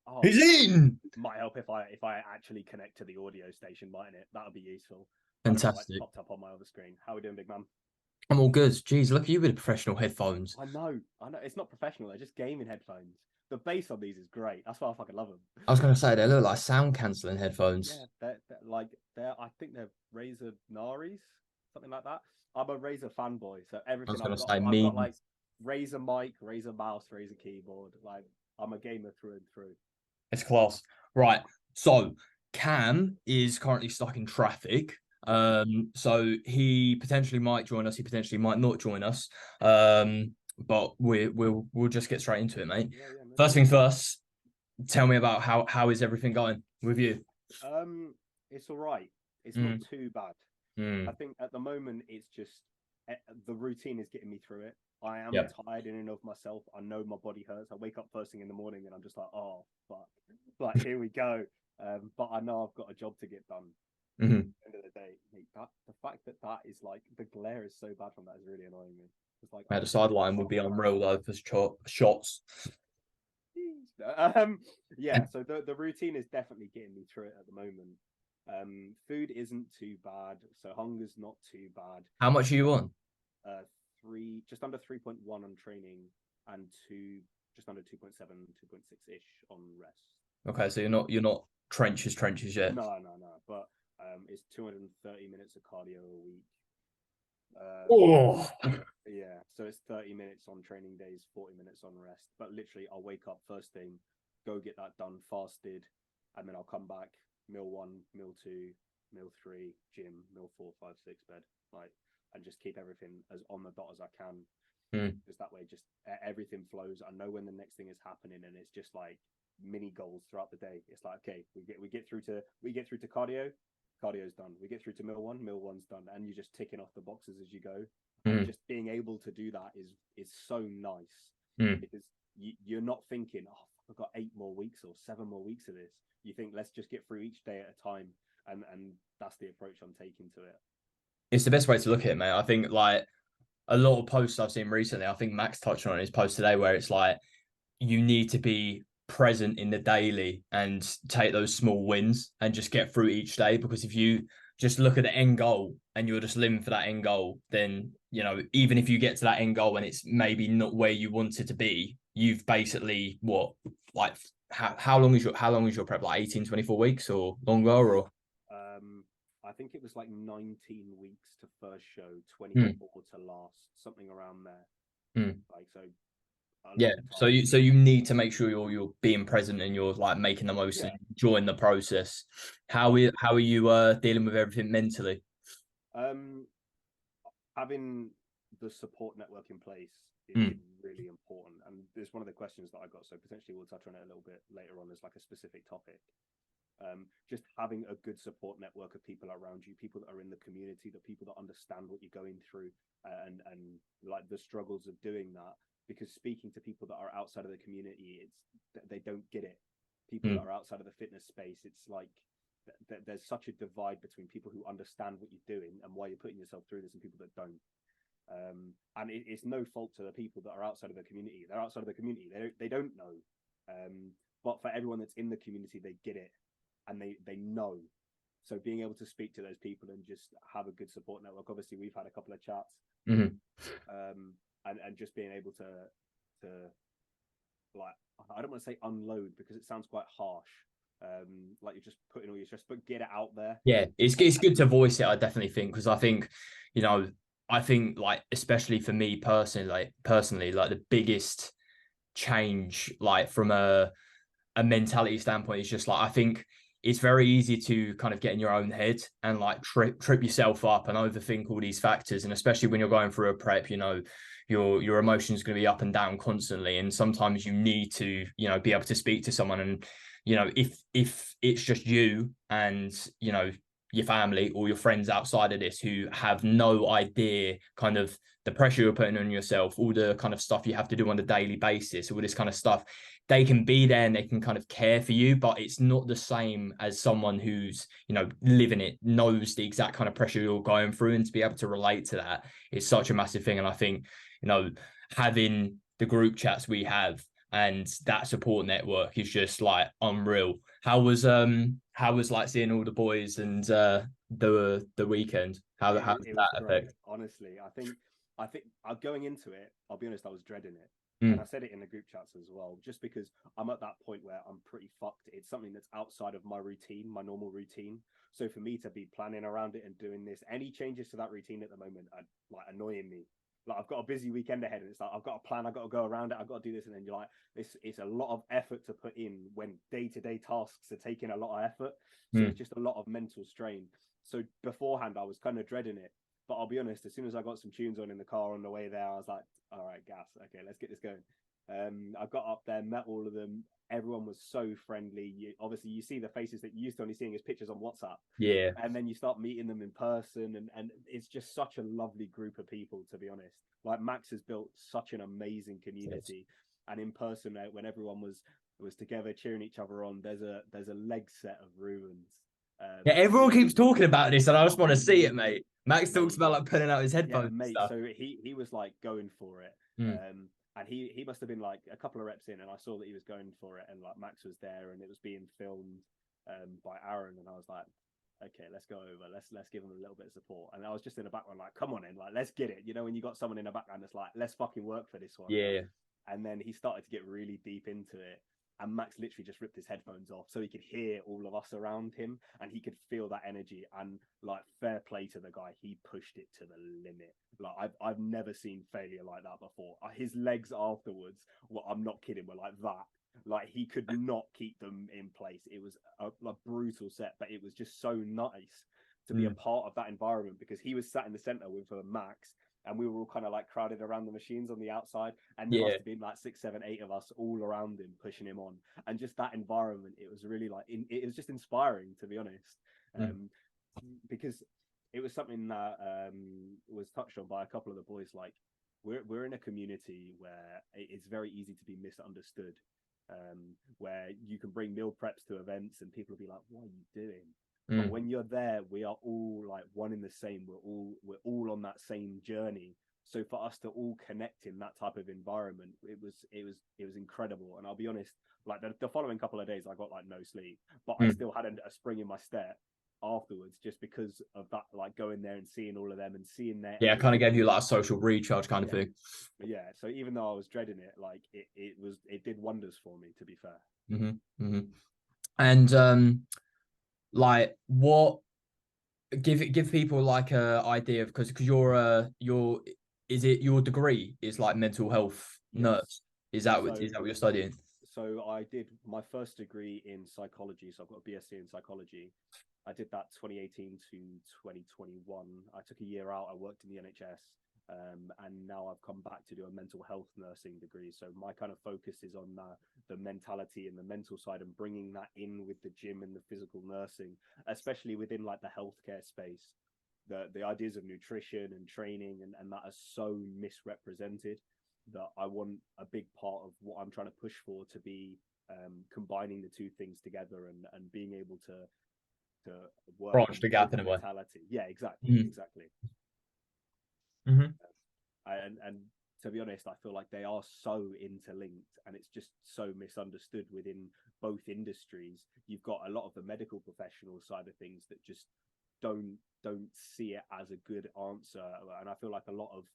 Oh, He's in. might help if I actually connect to the audio station, mightn't it? That would be useful. I don't know why it's Fantastic. popped up on my other screen. How are we doing, big man? I'm all good. Jeez, look at you with the professional headphones. I know. It's not professional. They're just gaming headphones. The bass on these is great. That's why I fucking love them. I was gonna say they look like sound cancelling headphones. Yeah, they're like they're. I think they're Razer Naris, something like that. I'm a Razer fanboy, so I was everything gonna say I've got me. like Razer mic, Razer mouse, Razer keyboard. Like I'm a gamer through and through. It's class. Right. So Cam is currently stuck in traffic. Mm-hmm. So he potentially might join us. He potentially might not join us. But we'll just get straight into it, mate. Yeah, yeah, no First stress. things first. Tell me about how is everything going with you? It's all right. It's not Mm, too bad. I mm, think at the moment it's just the routine is getting me through it. I am yep. tired in and of myself. I know my body hurts. I wake up first thing in the morning and I'm just like, oh fuck, like here we go. But I know I've got a job to get done. Hmm. At the end of the day, mate, that the fact that that is like the glare is so bad from that is really annoying me. It's like The I'm sideline would be shocked. unreal though for shots. Um, yeah, so the routine is definitely getting me through it at the moment. Food isn't too bad, so hunger's not too bad. How much are you on? Uh, three, just under 3.1 on training, and just under 2.7, 2.6 ish on rest. Okay, so you're not trenches yet. No. But it's 230 minutes of cardio a week. Oh, Yeah, so it's 30 minutes on training days, 40 minutes on rest. But literally, I'll wake up first thing, go get that done fasted, and then I'll come back, meal one, meal two, meal three, gym, meal four, five, six, bed, like, and just keep everything as on the dot as I can. mm. Just that way, just everything flows. I know when the next thing is happening, and it's just like mini goals throughout the day. It's like, okay, we get through to cardio, cardio's done. We get through to meal one's done, and you're just ticking off the boxes as you go. And Mm. just being able to do that is so nice Mm. because you're not thinking, oh, I've got 8 more weeks or 7 more weeks of this. You think, let's just get through each day at a time, and that's the approach I'm taking to it. It's the best way to look at it, mate. I think like a lot of posts I've seen recently, I think Max touched on his post today where it's like you need to be present in the daily and take those small wins and just get through each day. Because if you just look at the end goal and you're just living for that end goal, then, even if you get to that end goal and it's maybe not where you want it to be, you've basically like how long is your prep? Like 18, 24 weeks or longer or Um, I think it was like 19 weeks to first show, Hmm. 24 to last, something around there. Hmm. Like so, a Yeah. long So time. you need to make sure you're being present and you're like making the most and Yeah, enjoying the process. How yeah. are, how are you dealing with everything mentally? Um, Having the support network in place is Mm, really important, and it's one of the questions that I got. So potentially we'll touch on it a little bit later on as like a specific topic. Just having a good support network of people around you, people that are in the community, that people that understand what you're going through, and like the struggles of doing that. Because speaking to people that are outside of the community, they don't get it. People that mm, are outside of the fitness space, it's like there's such a divide between people who understand what you're doing and why you're putting yourself through this, and people that don't. And it's no fault to the people that are outside of the community. They're outside of the community. They don't know. But for everyone that's in the community, they get it and they know. So being able to speak to those people and just have a good support network. Obviously, we've had a couple of chats, mm. and just being able to like, I don't want to say unload because it sounds quite harsh. Like you're just putting all your stress, but get it out there. Yeah, it's And good to voice it. I definitely think because I think, you know, I think like especially for me personally, like the biggest change, like from a mentality standpoint, is just like I think it's very easy to kind of get in your own head and like trip yourself up and overthink all these factors, and especially when you're going through a prep, your emotions going to be up and down constantly, and sometimes you need to be able to speak to someone, and if it's just you and your family or your friends outside of this who have no idea kind of the pressure you're putting on yourself, all the kind of stuff you have to do on a daily basis, all this kind of stuff, they can be there and they can kind of care for you, but it's not the same as someone who's, living it, knows the exact kind of pressure you're going through. And to be able to relate to that is such a massive thing. And I think, having the group chats we have, and that support network is just like unreal. How was like seeing all the boys and the weekend? How did It that was great, affect? honestly. I think going into it, I'll be honest, I was dreading it. And I Mm, said it in the group chats as well, just because I'm at that point where I'm pretty fucked. It's something that's outside of my routine, my normal routine. So for me to be planning around it and doing this, any changes to that routine at the moment are like annoying me. Like I've got a busy weekend ahead, and it's like I've got a plan, I've got to go around it, I've got to do this, and then you're like, this it's a lot of effort to put in when day-to-day tasks are taking a lot of effort. So mm. it's just a lot of mental strain. So beforehand, I was kind of dreading it. But I'll be honest, as soon as I got some tunes on in the car on the way there, I was like, all right, gas. Okay, let's get this going. I got up there, met all of them. Everyone was so friendly. Obviously, you see the faces that you used to only seeing as pictures on WhatsApp. Yeah. And then you start meeting them in person. And it's just such a lovely group of people, to be honest. Like Max has built such an amazing community. And in person, when everyone was together cheering each other on, there's a leg set of ruins. Yeah, everyone So keeps talking about this, and I just want to see it, mate. Max talks mate, about like pulling out his yeah, headphones and mate. stuff. So he was like going for it. Mm. And he must have been like a couple of reps in, and I saw that he was going for it, and like Max was there, and it was being filmed by Aaron, and I was like, okay, let's go over, let's give him a little bit of support. And I was just in the background like, come on in, like let's get it. You know, when you got someone in the background that's like, let's fucking work for this one. Yeah. And then he started to get really deep into it. And Max literally just ripped his headphones off so he could hear all of us around him and he could feel that energy. And like, fair play to the guy, he pushed it to the limit. Like I've never seen failure like that before. His legs afterwards, well, I'm not kidding, were like that. Like he could not keep them in place. It was a brutal set, but it was just so nice to be a part of that environment because he was sat in the center with Max, and we were all kind of like crowded around the machines on the outside, and there Yeah. must have been like 6, 7, 8 of us all around him pushing him on. And just that environment, it was really like it was just inspiring, to be honest. Because it was something that was touched on by a couple of the boys. Like we're in a community where it's very easy to be misunderstood, where you can bring meal preps to events and people will be like, what are you doing? But when you're there, we are all like one in the same. We're all on that same journey. So for us to all connect in that type of environment, it was incredible. And I'll be honest, like the following couple of days, I got like no sleep, but I still had a spring in my step afterwards, just because of that, like going there and seeing all of them and seeing their Yeah, it kind of gave energy. you like a social recharge kind of Yeah. thing. Yeah. So even though I was dreading it, like it did wonders for me, to be fair. And like what give people like a idea of because your is it your degree is like mental health Yes. nurse? Is that So what you're studying? so I did my first degree in psychology. So I've got a BSc in psychology. I did that 2018 to 2021. I took a year out. I worked in the NHS. And now I've come back to do a mental health nursing degree. So my kind of focus is on the mentality and the mental side, and bringing that in with the gym and the physical nursing, especially within like the healthcare space. The ideas of nutrition and training and that are so misrepresented, that I want a big part of what I'm trying to push for to be combining the two things together and being able to work Branch on the gap in a way. mentality. Yeah, exactly, exactly. And to be honest, I feel like they are so interlinked, and it's just so misunderstood within both industries. You've got a lot of the medical professional side of things that just don't see it as a good answer, and I feel like a lot of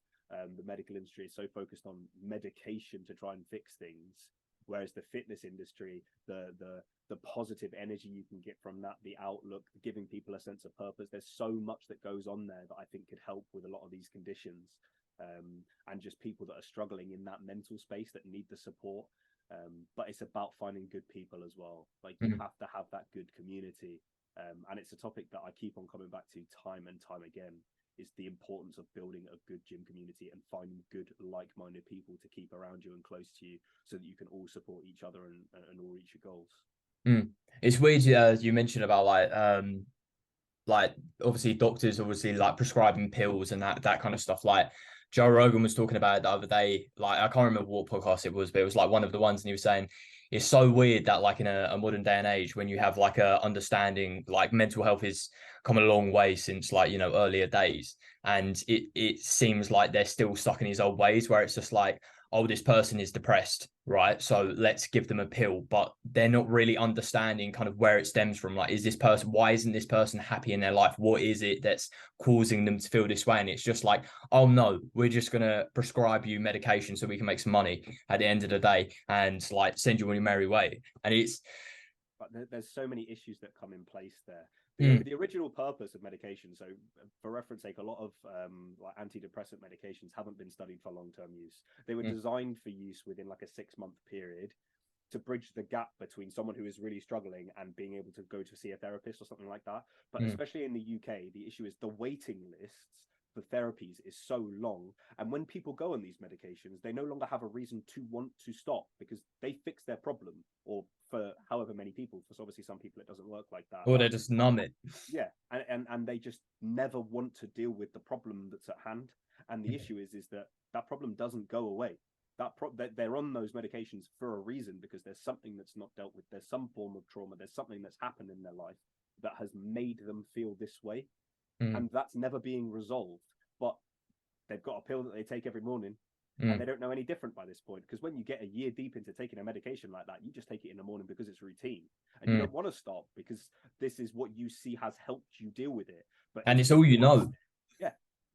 the medical industry is so focused on medication to try and fix things, whereas the fitness industry, the positive energy you can get from that, the outlook, giving people a sense of purpose, there's so much that goes on there that I think could help with a lot of these conditions, and just people that are struggling in that mental space that need the support. But it's about finding good people as well. Like you have to have that good community, and it's a topic that I keep on coming back to time and time again, is the importance of building a good gym community and finding good like-minded people to keep around you and close to you, so that you can all support each other and all reach your goals. It's weird you mentioned about like obviously doctors obviously like prescribing pills and that kind of stuff. Like Joe Rogan was talking about it the other day. Like I can't remember what podcast it was, but it was like one of the ones, and he was saying it's so weird that like in a modern day and age, when you have like a understanding, like mental health has come a long way since like, you know, earlier days, and it seems like they're still stuck in these old ways where it's just like, oh, this person is depressed, right? So let's give them a pill, but they're not really understanding kind of where it stems from. Like, is this person, why isn't this person happy in their life? What is it that's causing them to feel this way? And it's just like, oh no, we're just going to prescribe you medication so we can make some money at the end of the day and like send you on your merry way. And it's, but there's so many issues that come in place there. Mm. The original purpose of medication, so for reference sake, a lot of like antidepressant medications haven't been studied for long-term use. They were designed for use within like a 6-month period to bridge the gap between someone who is really struggling and being able to go to see a therapist or something like that. But especially in the UK, the issue is the waiting lists for therapies is so long, and when people go on these medications, they no longer have a reason to want to stop because they fix their problem. Or for however many people, for obviously some people it doesn't work like that, or they just numb it. yeah, and they just never want to deal with the problem that's at hand. And the issue is that that problem doesn't go away. They're on those medications for a reason, because there's something that's not dealt with. There's some form of trauma, there's something that's happened in their life that has made them feel this way, and that's never being resolved. But they've got a pill that they take every morning, and they don't know any different by this point, because when you get a year deep into taking a medication like that, you just take it in the morning because it's routine, and you don't want to stop because this is what you see has helped you deal with it. But and it's all you know. Yeah,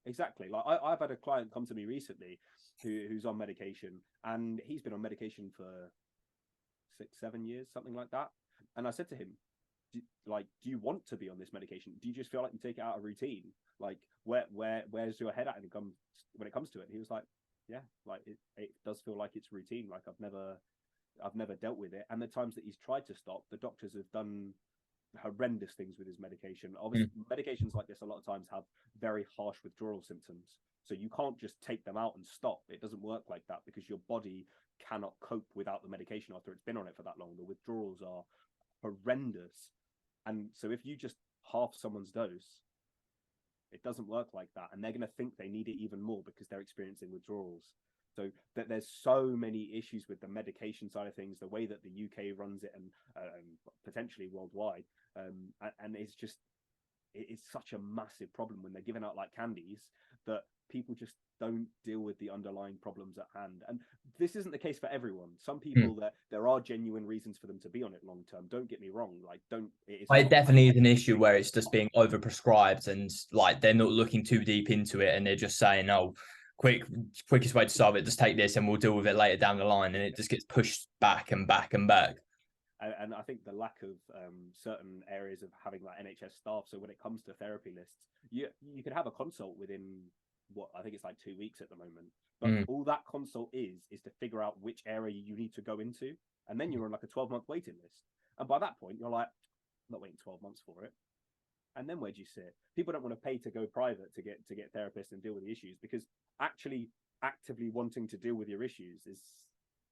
exactly. Like I've had a client come to me recently who's on medication, and he's been on medication for 6-7 years, something like that. And I said to him, do you want to be on this medication? Do you just feel like you take it out of routine? Like where's your head at when it comes to it? And he was like, yeah, like it does feel like it's routine. Like I've never dealt with it. And the times that he's tried to stop, the doctors have done horrendous things with his medication. Obviously, medications like this a lot of times have very harsh withdrawal symptoms. So you can't just take them out and stop. It doesn't work like that, because your body cannot cope without the medication after it's been on it for that long. The withdrawals are horrendous. And so if you just half someone's dose, it doesn't work like that. And they're going to think they need it even more because they're experiencing withdrawals. So that there's so many issues with the medication side of things, the way that the UK runs it, and potentially worldwide. And it's such a massive problem when they're giving out like candies that people just don't deal with the underlying problems at hand. And this isn't the case for everyone. Some people that there are genuine reasons for them to be on it long term. Don't get me wrong. Like, it definitely is an issue where it's just being overprescribed, and like they're not looking too deep into it, and they're just saying, oh, quickest way to solve it, just take this and we'll deal with it later down the line, and it just gets pushed back and back and back. And I think the lack of certain areas of having like NHS staff. So when it comes to therapy lists, you could have a consult within what I think it's like 2 weeks at the moment. But all that consult is to figure out which area you need to go into, and then you're on like a 12-month waiting list. And by that point, you're like, I'm not waiting 12 months for it. And then where do you sit? People don't want to pay to go private to get therapists and deal with the issues, because actually actively wanting to deal with your issues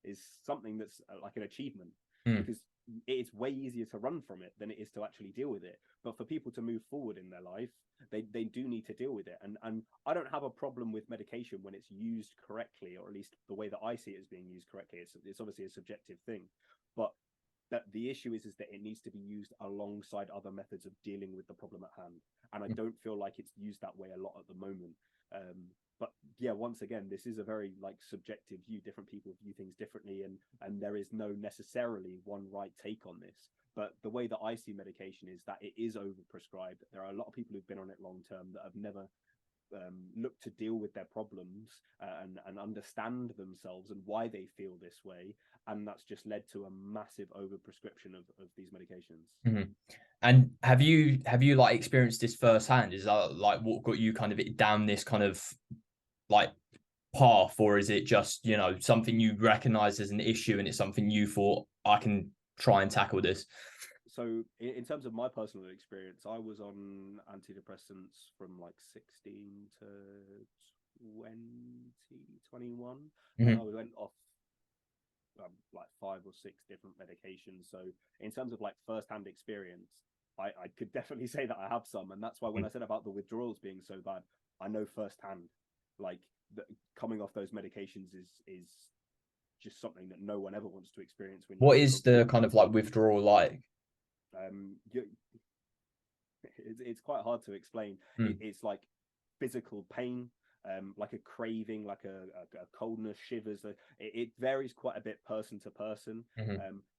is something that's like an achievement, because it's way easier to run from it than it is to actually deal with it. But for people to move forward in their life, they do need to deal with it. And I don't have a problem with medication when it's used correctly, or at least the way that I see it as being used correctly. It's obviously a subjective thing, but that the issue is that it needs to be used alongside other methods of dealing with the problem at hand. And I don't feel like it's used that way a lot at the moment. But yeah, once again, this is a very like subjective view. Different people view things differently, and there is no necessarily one right take on this. But the way that I see medication is that it is overprescribed. There are a lot of people who've been on it long term that have never looked to deal with their problems and understand themselves and why they feel this way, and that's just led to a massive overprescription of these medications. And have you like experienced this firsthand? Is that like what got you kind of down this kind of like path, or is it just, you know, something you recognize as an issue and it's something you thought, I can try and tackle this? So in terms of my personal experience, I was on antidepressants from like 16 to 21. And I went off like 5 or 6 different medications. So in terms of like first-hand experience, I could definitely say that I have some. And that's why when I said about the withdrawals being so bad, I know firsthand, like coming off those medications is just something that no one ever wants to experience. What is the kind of like withdrawal like? It's quite hard to explain. It's like physical pain, like a craving, like a coldness, shivers. It varies quite a bit person to person,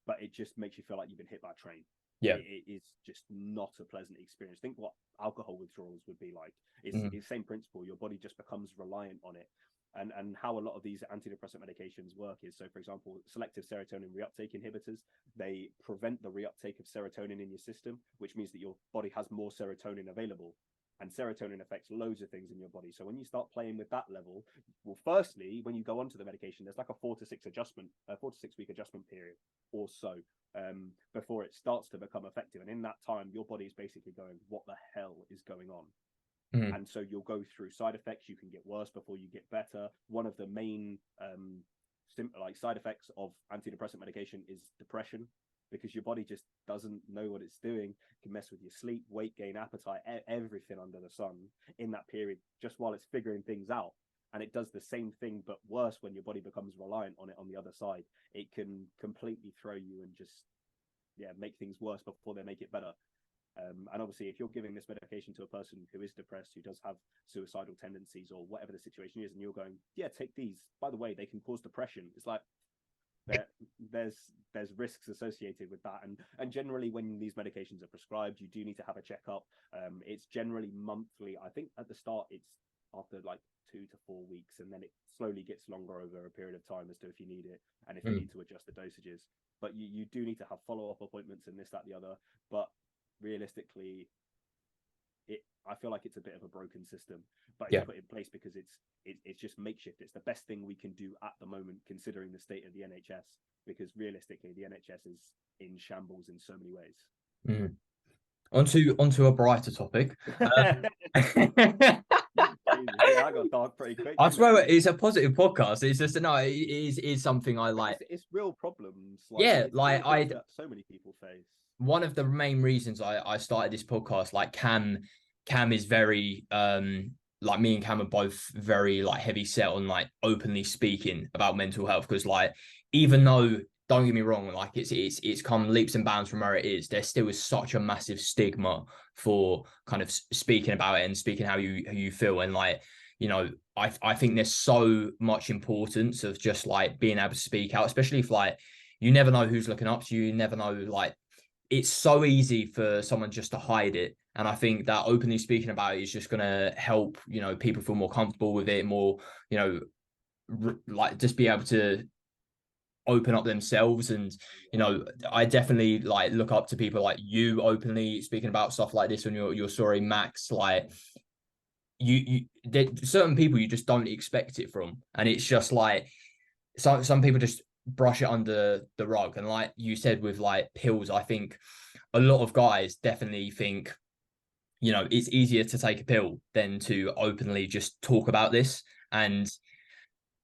but it just makes you feel like you've been hit by a train. Yeah. It is just not a pleasant experience. Think what alcohol withdrawals would be like. It's the same principle. Your body just becomes reliant on it. And how a lot of these antidepressant medications work is, so for example, selective serotonin reuptake inhibitors, they prevent the reuptake of serotonin in your system, which means that your body has more serotonin available. And serotonin affects loads of things in your body. So when you start playing with that level, well, firstly, when you go onto the medication, there's like a 4 to 6 week adjustment period or so, before it starts to become effective. And in that time, your body is basically going, what the hell is going on? And so you'll go through side effects. You can get worse before you get better. One of the main side effects of antidepressant medication is depression, because your body just doesn't know what it's doing. It can mess with your sleep, weight gain, appetite, everything under the sun in that period, just while it's figuring things out. And it does the same thing, but worse when your body becomes reliant on it on the other side. It can completely throw you and just, make things worse before they make it better. And obviously, if you're giving this medication to a person who is depressed, who does have suicidal tendencies or whatever the situation is, and you're going, take these. By the way, they can cause depression. It's like, there's risks associated with that, and generally when these medications are prescribed, you do need to have a checkup. It's generally monthly. I think at the start it's after like 2 to 4 weeks, and then it slowly gets longer over a period of time as to if you need it and if you need to adjust the dosages. But you do need to have follow-up appointments and this, that, the other. But realistically, I feel like it's a bit of a broken system, but it's put in place because it's just makeshift. It's the best thing we can do at the moment, considering the state of the NHS, because realistically, the NHS is in shambles in so many ways. Onto a brighter topic. I got dark pretty quick. I swear it's a positive podcast. It's just it is something I like. It's real problems. That so many people face. One of the main reasons I started this podcast, like Cam is very like me and Cam are both very like heavy set on like openly speaking about mental health, because like, even though, don't get me wrong, like it's come leaps and bounds from where it is, there still is such a massive stigma for kind of speaking about it and speaking how you feel. And like, I think there's so much importance of just like being able to speak out, especially if like you never know who's looking up to you, you never know, like it's so easy for someone just to hide it. And I think that openly speaking about it is just going to help, people feel more comfortable with it, more, like just be able to open up themselves. And, I definitely like look up to people like you openly speaking about stuff like this on your story, Max. Like certain people you just don't expect it from. And it's just like, some people just brush it under the rug. And like you said with like pills, I think a lot of guys definitely think, it's easier to take a pill than to openly just talk about this. And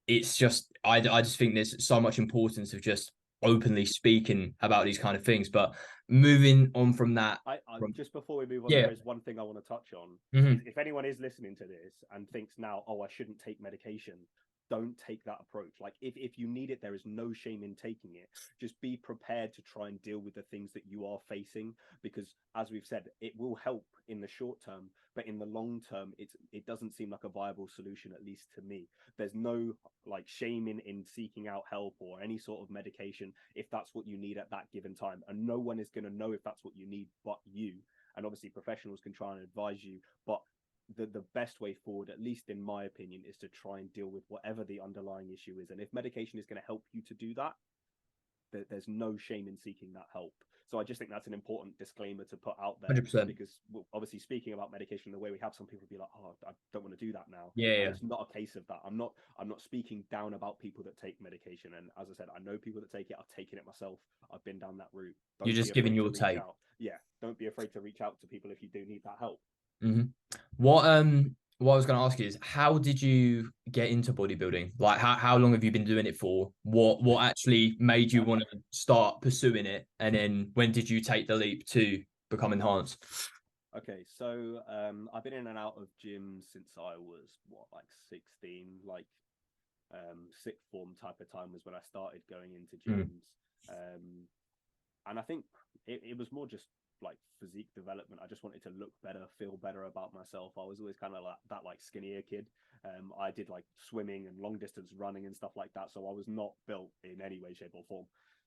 it's just, I just think there's so much importance of just openly speaking about these kind of things. But moving on from that, just before we move on, there is one thing I want to touch on. If anyone is listening to this and thinks now, I shouldn't take medication, don't take that approach. Like if you need it, there is no shame in taking it. Just be prepared to try and deal with the things that you are facing, because as we've said, it will help in the short term, but in the long term, it doesn't seem like a viable solution, at least to me. There's no like shame in seeking out help or any sort of medication if that's what you need at that given time, and no one is going to know if that's what you need but you. And obviously professionals can try and advise you, but the best way forward, at least in my opinion, is to try and deal with whatever the underlying issue is. And if medication is going to help you to do that, there's no shame in seeking that help. So I just think that's an important disclaimer to put out there. 100%. Because obviously speaking about medication the way we have, some people be like, I don't want to do that now. Yeah. It's not a case of that. I'm not speaking down about people that take medication. And as I said, I know people that take it. I've taken it myself. I've been down that route. You're just giving your take. Yeah. Don't be afraid to reach out to people if you do need that help. What I was going to ask you is, how did you get into bodybuilding? Like, how long have you been doing it for? What actually made you want to start pursuing it? And then when did you take the leap to become enhanced? Okay, so I've been in and out of gyms since I was 16, like sixth form type of time was when I started going into gyms. And I think it was more just like physique development. I just wanted to look better, feel better about myself. I was always kind of like that like skinnier kid. I did like swimming and long distance running and stuff like that, so I was not built in any way, shape, or form.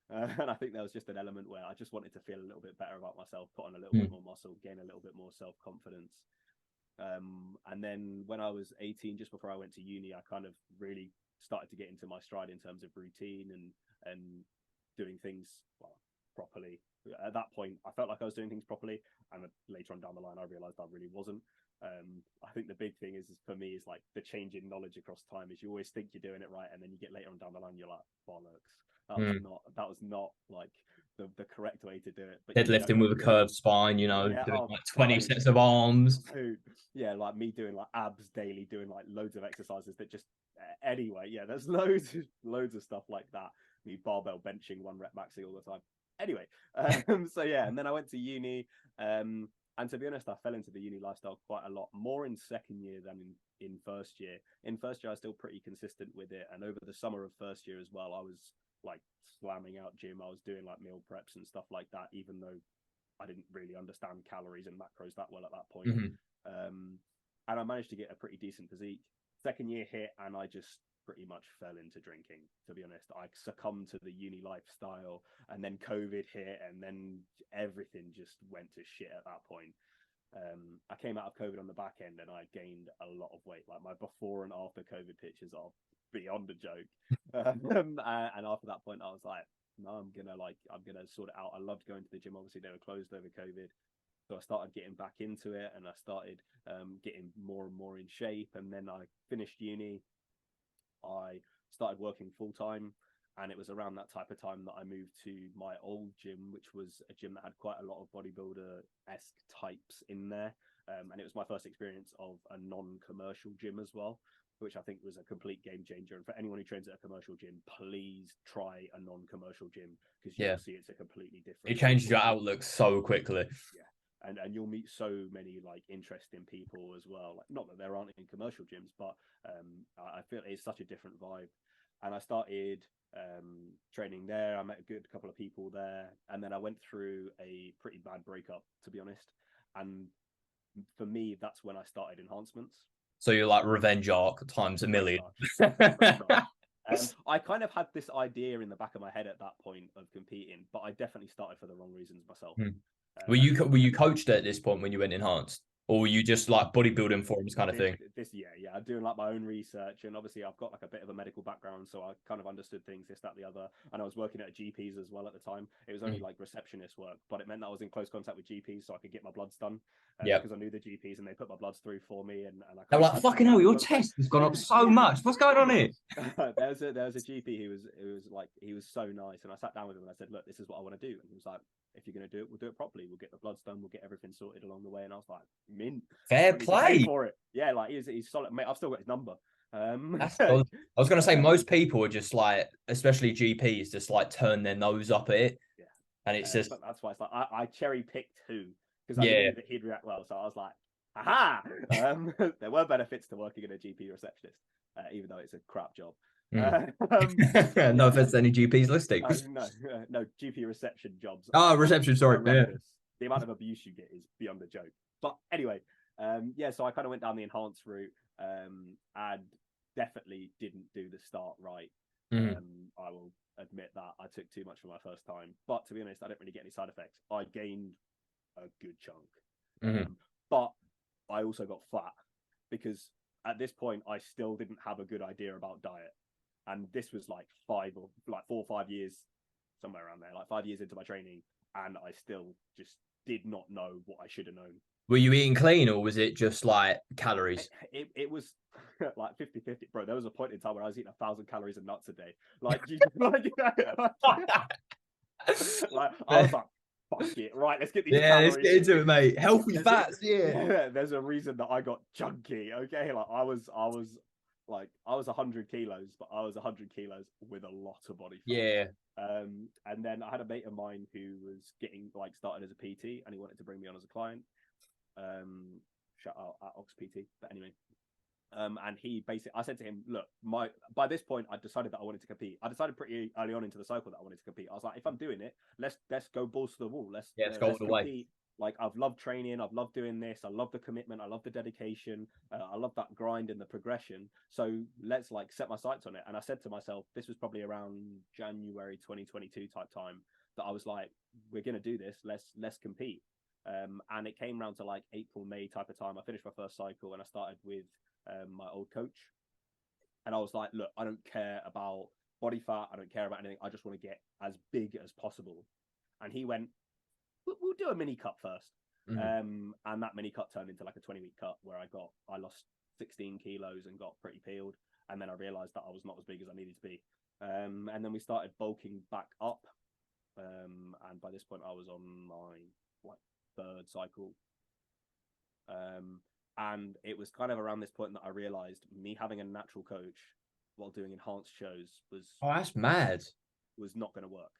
And I think there was just an element where I just wanted to feel a little bit better about myself, put on a little bit more muscle, gain a little bit more self confidence. And then when I was 18, just before I went to uni, I kind of really started to get into my stride in terms of routine and doing things properly. At that point, I felt like I was doing things properly, and later on down the line, I realized I really wasn't. I think the big thing is for me is like the change in knowledge across time is you always think you're doing it right, and then you get later on down the line, you're like, bollocks. That was not like the correct way to do it. But deadlifting with a curved spine, you know, yeah, doing like 20 sets of arms. Dude, yeah, like me doing like abs daily, doing like loads of exercises that just anyway, yeah, there's loads of stuff like that. Me barbell benching 1 rep maxi all the time. Anyway, so yeah, and then I went to uni, and to be honest, I fell into the uni lifestyle quite a lot more in second year than in first year. In first year, I was still pretty consistent with it, and over the summer of first year as well, I was like slamming out gym. I was doing like meal preps and stuff like that, even though I didn't really understand calories and macros that well at that point. And I managed to get a pretty decent physique. Second year hit, and I just pretty much fell into drinking, to be honest. I succumbed to the uni lifestyle, and then COVID hit, and then everything just went to shit at that point. I came out of COVID on the back end, and I gained a lot of weight. Like my before and after COVID pictures are beyond a joke. And after that point, I was like, no, I'm gonna sort it out. I loved going to the gym. Obviously, they were closed over COVID. So I started getting back into it, and I started getting more and more in shape. And then I finished uni. I started working full time, and it was around that type of time that I moved to my old gym, which was a gym that had quite a lot of bodybuilder-esque types in there. And it was my first experience of a non-commercial gym as well, which I think was a complete game changer. And for anyone who trains at a commercial gym, please try a non-commercial gym, because you'll see it's a completely different. It changes your outlook so quickly. Yeah. And you'll meet so many like interesting people as well. Like, not that there aren't in commercial gyms, but I feel it's such a different vibe. And I started training there. I met a good couple of people there, and then I went through a pretty bad breakup, to be honest. And for me, that's when I started enhancements. So you're like revenge arc times a million. I kind of had this idea in the back of my head at that point of competing, but I definitely started for the wrong reasons myself. Were you coached at this point when you went enhanced, or were you just like bodybuilding forums kind of thing? Yeah, I'm doing like my own research, and obviously I've got like a bit of a medical background, so I kind of understood things, this, that, the other. And I was working at a GP's as well at the time. It was only like receptionist work, but it meant that I was in close contact with GPs, so I could get my bloods done. Because I knew the GPs, and they put my bloods through for me. And I they were like, "Fucking hell, your test has gone up so much. What's going on here?" there was a GP who was so nice, and I sat down with him and I said, "Look, this is what I want to do." And he was like, "If you're going to do it, we'll do it properly. We'll get the bloods done. We'll get everything sorted along the way." And I was like, "Mint, fair play for it." Yeah, like he's solid, mate. I've still got his number. I was going to say most people are just like, especially GPs, just like turn their nose up at it. Yeah, and it's just that's why it's like I cherry picked who, because I knew that he'd react well. So I was like, aha! There were benefits to working in a GP receptionist, even though it's a crap job. No offense to any GPs listening. No, GP reception jobs. Reception, sorry. The amount of abuse you get is beyond a joke. But anyway, so I kind of went down the enhanced route, and definitely didn't do the start right. I will admit that I took too much for my first time. But to be honest, I didn't really get any side effects. I gained a good chunk. But I also got fat, because at this point I still didn't have a good idea about diet. And this was like 4 or 5 years, somewhere around there, like 5 years into my training, and I still just did not know what I should have known. Were you eating clean, or was it just like calories? It was like 50-50, bro. There was a point in time where I was eating 1,000 calories of nuts a day. Like I was like, fuck it, right? Let's get these calories. Let's get into it, mate. Healthy fats, There's a reason that I got chunky. Okay, like I was 100 kilos, but I was 100 kilos with a lot of body fat. And then I had a mate of mine who was getting started as a PT, and he wanted to bring me on as a client. Shout out at Ox PT. But anyway, And he basically, I said to him, look, by this point, I decided that I wanted to compete. I decided pretty early on into the cycle that I wanted to compete. I was like, if I'm doing it, let's go balls to the wall. Let's go all the way. compete. Like, I've loved training, I've loved doing this, I love the commitment, I love the dedication, I love that grind and the progression. So let's like set my sights on it. And I said to myself, this was probably around January 2022 type time, that I was like, we're gonna do this. Let's compete. And it came around to like April, May type of time. I finished my first cycle and I started with my old coach. And I was like, look, I don't care about body fat, I don't care about anything. I just want to get as big as possible. And he went, we'll do a mini cut first. And that mini cut turned into like a 20-week cut where I lost 16 kilos and got pretty peeled. And then I realized that I was not as big as I needed to be. And then we started bulking back up. And by this point I was on my like third cycle. And it was kind of around this point that I realized me having a natural coach while doing enhanced shows that's mad. Was not going to work.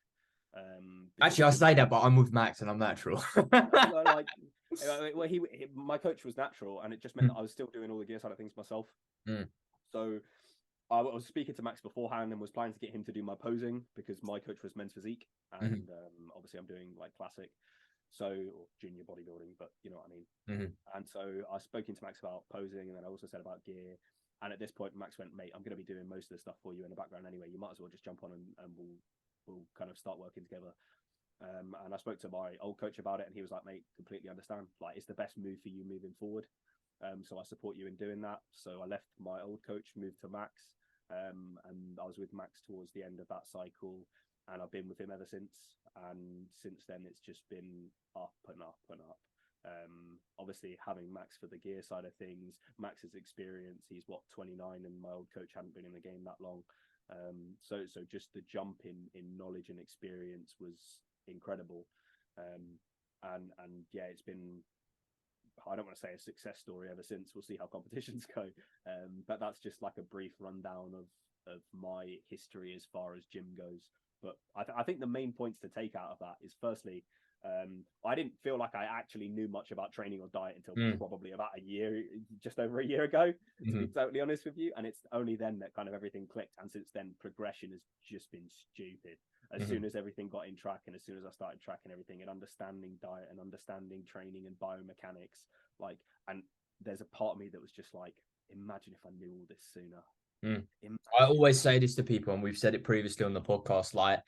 Actually, I say that, but I'm with Max and I'm natural. Well, my coach was natural, and it just meant that I was still doing all the gear side of things myself. So I was speaking to Max beforehand and was planning to get him to do my posing because my coach was men's physique, and obviously I'm doing like classic, or junior bodybuilding, but you know what I mean. And so I spoke to Max about posing, and then I also said about gear. And at this point, Max went, mate, I'm going to be doing most of the stuff for you in the background anyway. You might as well just jump on and we'll kind of start working together. And I spoke to my old coach about it, and he was like, mate, completely understand. Like, it's the best move for you moving forward. So I support you in doing that. So I left my old coach, moved to Max, and I was with Max towards the end of that cycle, and I've been with him ever since. And since then, it's just been up and up and up. Obviously having Max for the gear side of things, Max's experience, he's 29, and my old coach hadn't been in the game that long. So just the jump in knowledge and experience was incredible. And yeah, it's been, I don't want to say a success story ever since. We'll see how competitions go. But that's just like a brief rundown of my history as far as gym goes. But I think the main points to take out of that is, firstly, I didn't feel like I actually knew much about training or diet until probably about just over a year ago, to be totally honest with you. And it's only then that kind of everything clicked. And since then, progression has just been stupid. As soon as everything got in track, and as soon as I started tracking everything and understanding diet and understanding training and biomechanics, and there's a part of me that was just like, imagine if I knew all this sooner. I always say this to people, and we've said it previously on the podcast, like,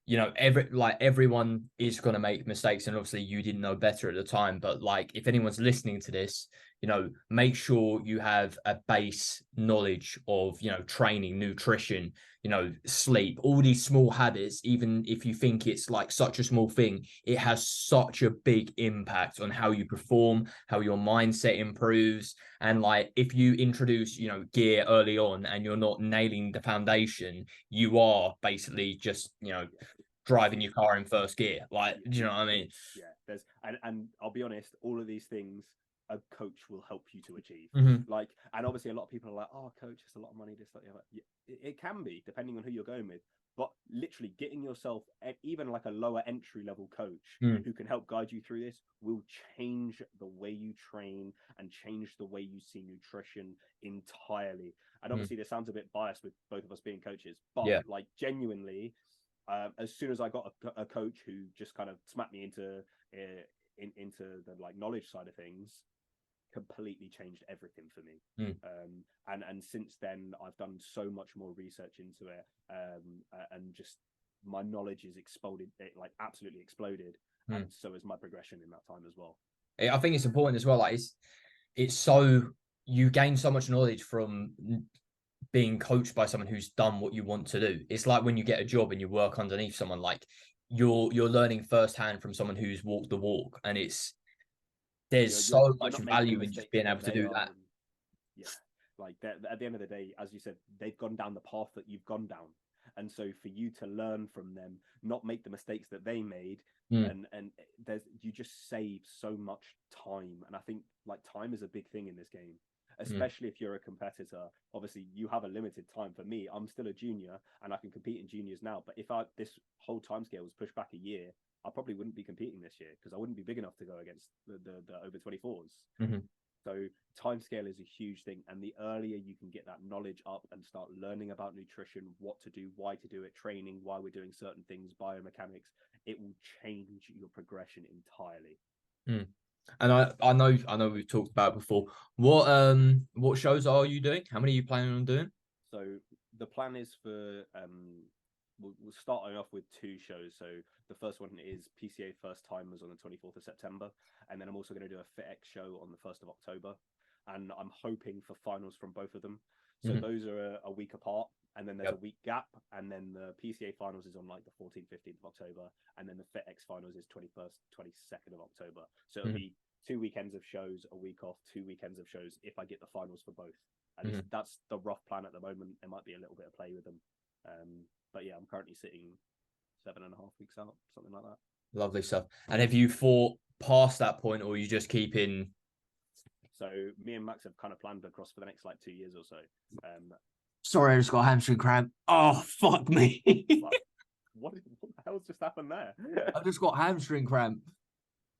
you know, everyone is going to make mistakes, and obviously you didn't know better at the time, but like, if anyone's listening to this, you know, make sure you have a base knowledge of, you know, training, nutrition, you know, sleep, all these small habits. Even if you think it's like such a small thing, it has such a big impact on how you perform, how your mindset improves. And like, if you introduce, you know, gear early on and you're not nailing the foundation, you are basically just, you know, driving your car in first gear. Like, do you know what I mean? Yeah, there's and I'll be honest, all of these things a coach will help you to achieve. Like, and obviously a lot of people are like, oh, coach, it's a lot of money, this, that, the other. It can be, depending on who you're going with. But literally getting yourself even like a lower entry level coach who can help guide you through this will change the way you train and change the way you see nutrition entirely. And obviously this sounds a bit biased with both of us being coaches, but like, genuinely, as soon as I got a coach who just kind of smacked me into the like knowledge side of things, completely changed everything for me. And since then I've done so much more research into it, and just my knowledge is exploded, like absolutely exploded. And so is my progression in that time as well. I think it's important as well, like, it's so, you gain so much knowledge from being coached by someone who's done what you want to do. It's like when you get a job and you work underneath someone, like, you're learning firsthand from someone who's walked the walk, and there's so much value in just being able to do that. Yeah, like at the end of the day, as you said, they've gone down the path that you've gone down, and so for you to learn from them, not make the mistakes that they made, and you just save so much time. And I think like time is a big thing in this game, especially if you're a competitor. Obviously you have a limited time. For me, I'm still a junior and I can compete in juniors now, but if this whole time scale was pushed back a year, I probably wouldn't be competing this year because I wouldn't be big enough to go against the over 24s. So timescale is a huge thing, and the earlier you can get that knowledge up and start learning about nutrition, what to do, why to do it, training, why we're doing certain things, biomechanics, it will change your progression entirely. Mm. And I know we've talked about it before. What shows are you doing? How many are you planning on doing? So the plan is for we'll start off with 2 shows. So the first one is PCA First Timers on the 24th of September, and then I'm also going to do a FitX show on the 1st of October, and I'm hoping for finals from both of them. So those are a week apart, and then there's a week gap, and then the PCA finals is on like the 14th, 15th of October, and then the FitX finals is 21st, 22nd of October. So it'll be 2 weekends of shows, a week off, 2 weekends of shows if I get the finals for both. At least that's the rough plan at the moment. There might be a little bit of play with them. But yeah, I'm currently sitting 7.5 weeks out, something like that. Lovely stuff. And have you fought past that point, or are you just keeping? So me and Max have kind of planned across for the next like 2 years or so. Sorry, I just got a hamstring cramp. Oh, fuck me. What the hell's just happened there? I just got hamstring cramp.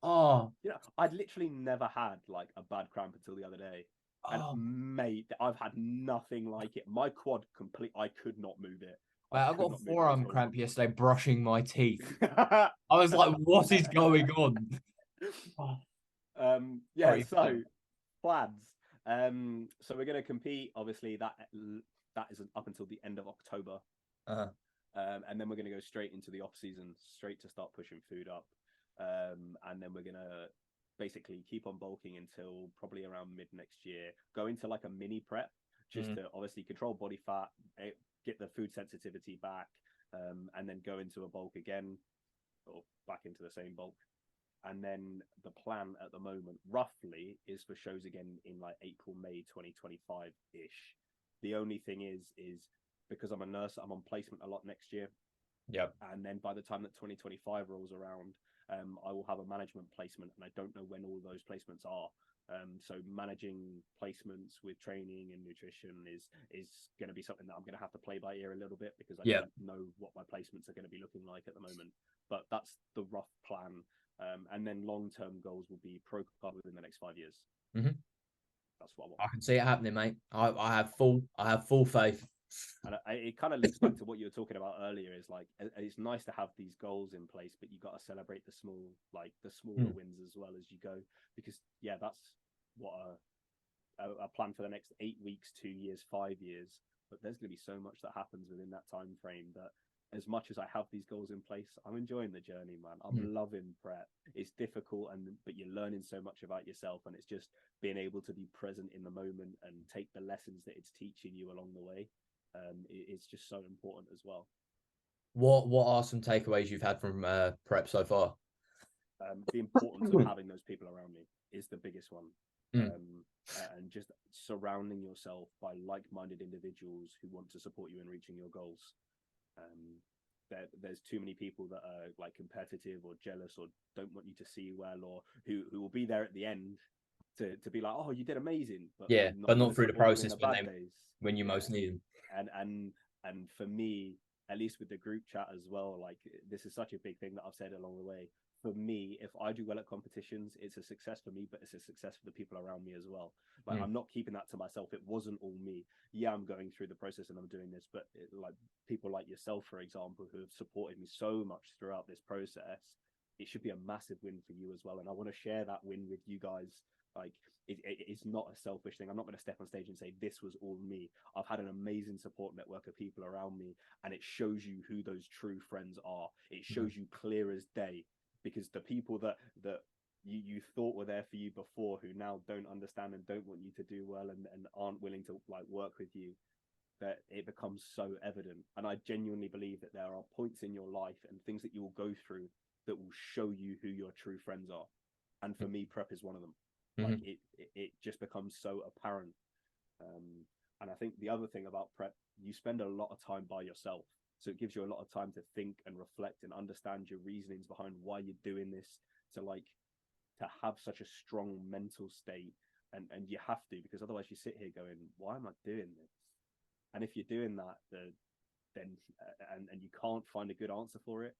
Oh. Yeah, I'd literally never had like a bad cramp until the other day. And mate, I've had nothing like it. My quad I could not move it. I got a forearm cramp yesterday brushing my teeth. I was like, what is going on? Yeah, so plans. So we're gonna compete. Obviously, that is up until the end of October. And then we're gonna go straight into the off season, straight to start pushing food up. And then we're gonna basically keep on bulking until probably around mid next year. Go into like a mini prep, just to obviously control body fat, get the food sensitivity back, and then go into a bulk again, or back into the same bulk. And then the plan at the moment, roughly, is for shows again in like April, May 2025-ish. The only thing is because I'm a nurse, I'm on placement a lot next year. Yep. And then by the time that 2025 rolls around, I will have a management placement, and I don't know when all those placements are. So managing placements with training and nutrition is going to be something that I'm going to have to play by ear a little bit, because I don't know what my placements are going to be looking like at the moment. But that's the rough plan. And then long-term goals will be pro card within the next 5 years. That's what I want. I can see it happening, mate. I have full faith. And it kind of links back to what you were talking about earlier. Is like, it's nice to have these goals in place, but you got to celebrate the smaller wins as well as you go, because yeah, that's what a plan for the next 8 weeks, 2 years, 5 years. But there's going to be so much that happens within that time frame that, as much as I have these goals in place, I'm enjoying the journey, man. I'm loving prep. It's difficult, but you're learning so much about yourself, and it's just being able to be present in the moment and take the lessons that it's teaching you along the way. It's just so important as well. What are some takeaways you've had from prep so far? The importance of having those people around me is the biggest one. And just surrounding yourself by like-minded individuals who want to support you in reaching your goals. There's too many people that are like competitive or jealous or don't want you to see well, or who will be there at the end to be like, oh, you did amazing, but not through the process when you most need them. And for me, at least with the group chat as well, like, this is such a big thing that I've said along the way. For me, if I do well at competitions, it's a success for me, but it's a success for the people around me as well. Like, I'm not keeping that to myself. It wasn't all me. Yeah, I'm going through the process and I'm doing this, but like people like yourself, for example, who have supported me so much throughout this process, it should be a massive win for you as well. And I want to share that win with you guys. Like, it's not a selfish thing. I'm not going to step on stage and say this was all me. I've had an amazing support network of people around me, and it shows you who those true friends are. It shows you clear as day, because the people that you thought were there for you before, who now don't understand and don't want you to do well, and aren't willing to like work with you, that it becomes so evident. And I genuinely believe that there are points in your life and things that you will go through that will show you who your true friends are. And for me, prep is one of them. Like, it just becomes so apparent. And I think the other thing about prep, you spend a lot of time by yourself. So it gives you a lot of time to think and reflect and understand your reasonings behind why you're doing this, to have such a strong mental state. And you have to, because otherwise you sit here going, why am I doing this? And if you're doing that, then you can't find a good answer for it,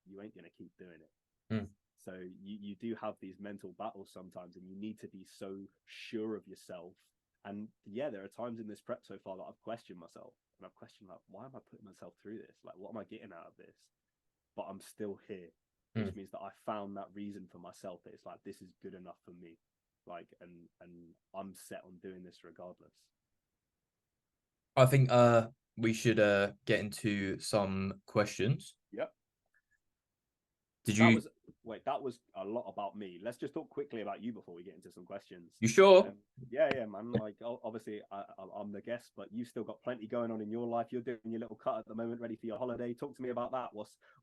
you ain't going to keep doing it. So you do have these mental battles sometimes, and you need to be so sure of yourself. And yeah, there are times in this prep so far that I've questioned myself, and I've questioned like, why am I putting myself through this? Like, what am I getting out of this? But I'm still here, which means that I found that reason for myself. That it's like, this is good enough for me. Like, and I'm set on doing this regardless. I think we should get into some questions. Yep. Did you? That was a lot about me. Let's just talk quickly about you before we get into some questions. You sure? Yeah, man. Like, obviously, I'm the guest, but you've still got plenty going on in your life. You're doing your little cut at the moment, ready for your holiday. Talk to me about that.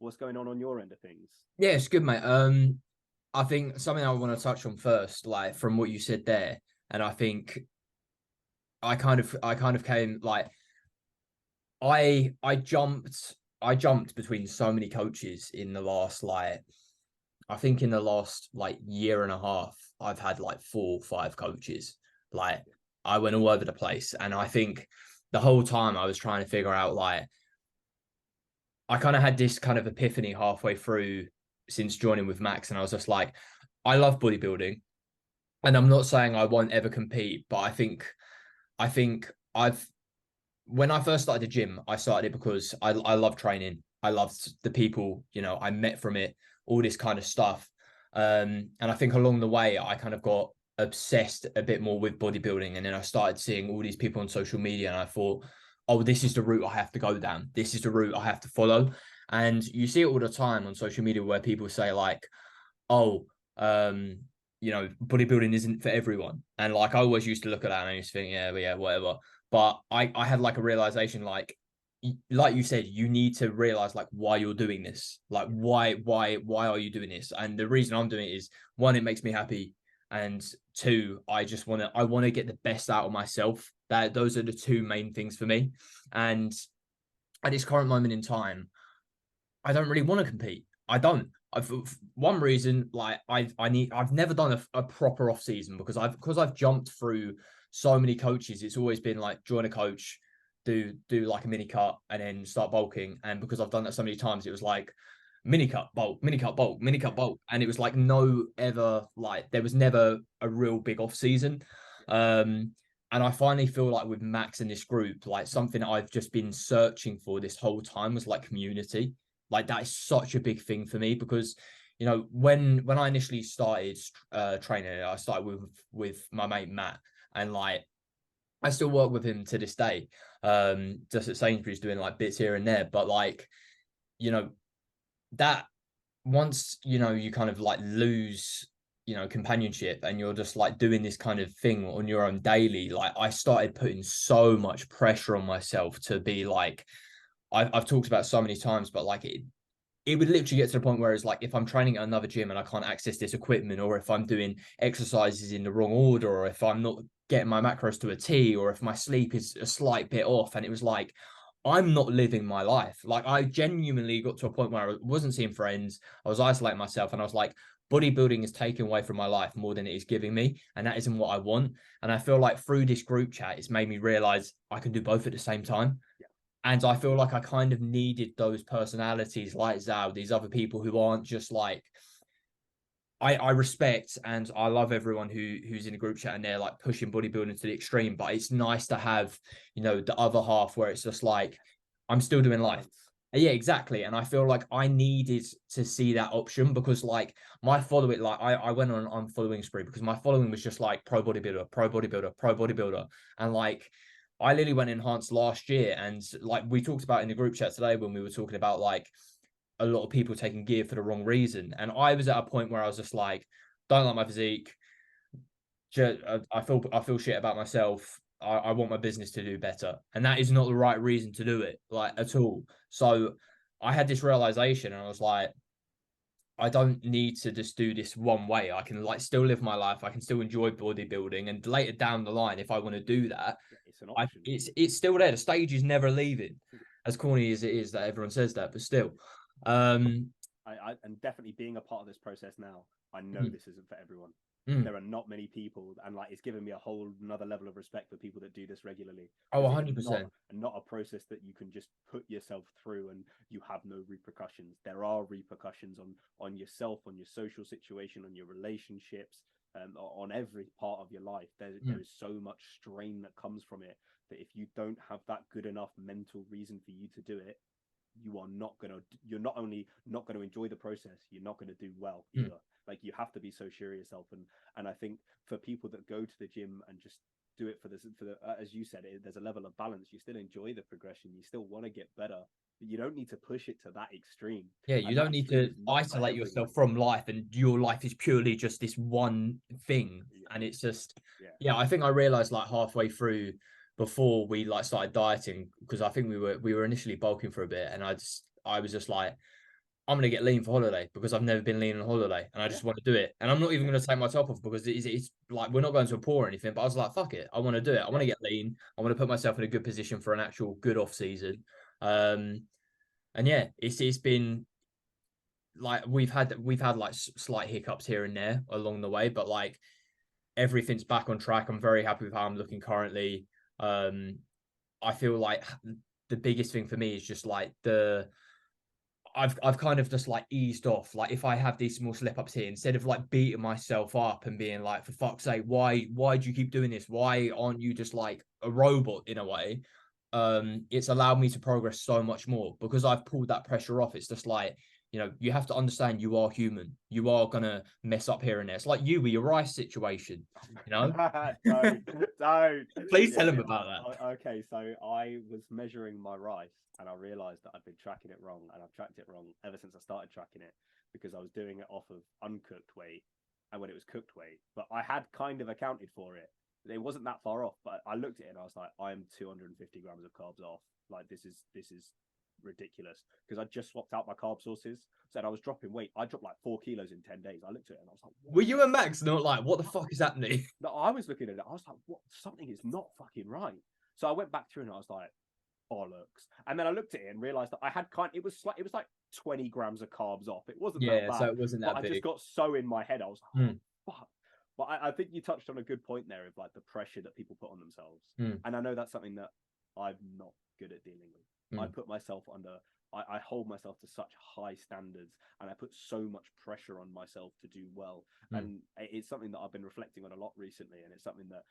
What's going on your end of things? Yeah, it's good, mate. I think something I want to touch on first, like from what you said there, and I think I kind of came like I jumped between so many coaches in the last I think in the last year and a half, I've had like 4 or 5 coaches. Like I went all over the place. And I think the whole time I was trying to figure out I kind of had this kind of epiphany halfway through since joining with Max. And I was just like, I love bodybuilding. And I'm not saying I won't ever compete, but I think when I first started the gym, I started it because I love training. I loved the people, I met from it, all this kind of stuff. And I think along the way, I kind of got obsessed a bit more with bodybuilding. And then I started seeing all these people on social media and I thought, oh, this is the route I have to go down. This is the route I have to follow. And you see it all the time on social media where people say oh, bodybuilding isn't for everyone. And I always used to look at that and I used to think, yeah, whatever. But I had a realization, like you said, you need to realize why you're doing this. Why are you doing this? And the reason I'm doing it is 1, it makes me happy. And 2, I want to get the best out of myself. Those are the 2 main things for me. And at this current moment in time, I don't really want to compete. I don't. One reason, I've never done a proper off season because I've jumped through so many coaches. It's always been join a coach, do a mini cut, and then start bulking. And because I've done that so many times, it was mini cut, bulk, mini cut, bulk, mini cut, bulk, and it was there was never a real big off season. And I finally feel with Max and this group, something I've just been searching for this whole time was community. That is such a big thing for me because, when I initially started training, I started with my mate Matt, and I still work with him to this day, just at Sainsbury's doing bits here and there. But that once you kind of lose companionship and you're just doing this kind of thing on your own daily, I started putting so much pressure on myself to be I've talked about so many times, but it would literally get to the point where it's if I'm training at another gym and I can't access this equipment, or if I'm doing exercises in the wrong order, or if I'm not getting my macros to a T, or if my sleep is a slight bit off, and it was I'm not living my life. I genuinely got to a point where I wasn't seeing friends. I was isolating myself, and I was bodybuilding is taking away from my life more than it is giving me, and that isn't what I want. And I feel through this group chat, it's made me realize I can do both at the same time. Yeah. And I feel I kind of needed those personalities like Zhao, these other people who aren't just I respect and I love everyone who's in the group chat and they're pushing bodybuilding to the extreme, but it's nice to have, the other half where it's just I'm still doing life. Yeah, exactly. And I feel I needed to see that option because my following, I went on following spree because my following was just pro bodybuilder, pro bodybuilder, pro bodybuilder. And I literally went enhanced last year, and we talked about in the group chat today when we were talking about a lot of people taking gear for the wrong reason. And I was at a point where I was just don't like my physique. I feel shit about myself. I want my business to do better. And that is not the right reason to do it, at all. So I had this realization and I was I don't need to just do this one way. I can still live my life. I can still enjoy bodybuilding. And later down the line, if I want to do that, it's an option. It's still there. The stage is never leaving, as corny as it is that everyone says that, but still. and definitely being a part of this process now, I know Mm. this isn't for everyone. Mm. There are not many people, and like it's given me a whole another level of respect for people that do this regularly. Oh, 'Cause 100%. not a process that you can just put yourself through and you have no repercussions. There are repercussions on yourself, on your social situation, on your relationships, on every part of your life. There is so much strain that comes from it that if you don't have that good enough mental reason for you to do it, you're not only not going to enjoy the process, you're not going to do well either. Like you have to be so sure of yourself. And I think for people that go to the gym and just do it for the as you said, there's a level of balance. You still enjoy the progression, you still want to get better, but you don't need to push it to that extreme. Yeah, you And don't that need extreme to is not for isolate everyone. yourself from life, and your life is purely just this one thing. Yeah. And it's just, Yeah. I think I realized like halfway through, before we like started dieting, because I think we were initially bulking for a bit, and I was just like, I'm gonna get lean for holiday because I've never been lean on holiday, and I just want to do it. And I'm not even gonna take my top off because it's like we're not going to a pool or anything. But I was like, fuck it, I want to do it. I want to get lean. I want to put myself in a good position for an actual good off season. And yeah, it's been like we've had like slight hiccups here and there along the way, but like everything's back on track. I'm very happy with how I'm looking currently. I feel like the biggest thing for me is just like I've kind of just like eased off. Like if I have these small slip ups here, instead of like beating myself up and being like, for fuck's sake, why do you keep doing this? Why aren't you just like a robot in a way? It's allowed me to progress so much more because I've pulled that pressure off. It's just like, you have to understand you are human. You are gonna mess up here and there. It's like you with your rice situation, Don't. Please tell him about that. Okay, so I was measuring my rice and I realized that I'd been tracking it wrong, and I've tracked it wrong ever since I started tracking it because I was doing it off of uncooked weight and when it was cooked weight. But I had kind of accounted for it. It wasn't that far off, but I looked at it and I was like, I am 250 grams of carbs off. Like this is ridiculous because I just swapped out my carb sources. So I was dropping weight. I dropped like 4 kilos in 10 days. I looked at it and I was like, were you and Max not like, what the fuck is happening? No, I was looking at it. I was like, what? Something is not fucking right. So I went back through and I was like, bollocks. And then I looked at it and realized that I had it was like 20 grams of carbs off. It wasn't that bad. So it wasn't that but big. I just got so in my head. I was like, oh, fuck. But I think you touched on a good point there of like the pressure that people put on themselves. And I know that's something that I'm not good at dealing with. I put myself under, I hold myself to such high standards and I put so much pressure on myself to do well. And it's something that I've been reflecting on a lot recently. And it's something that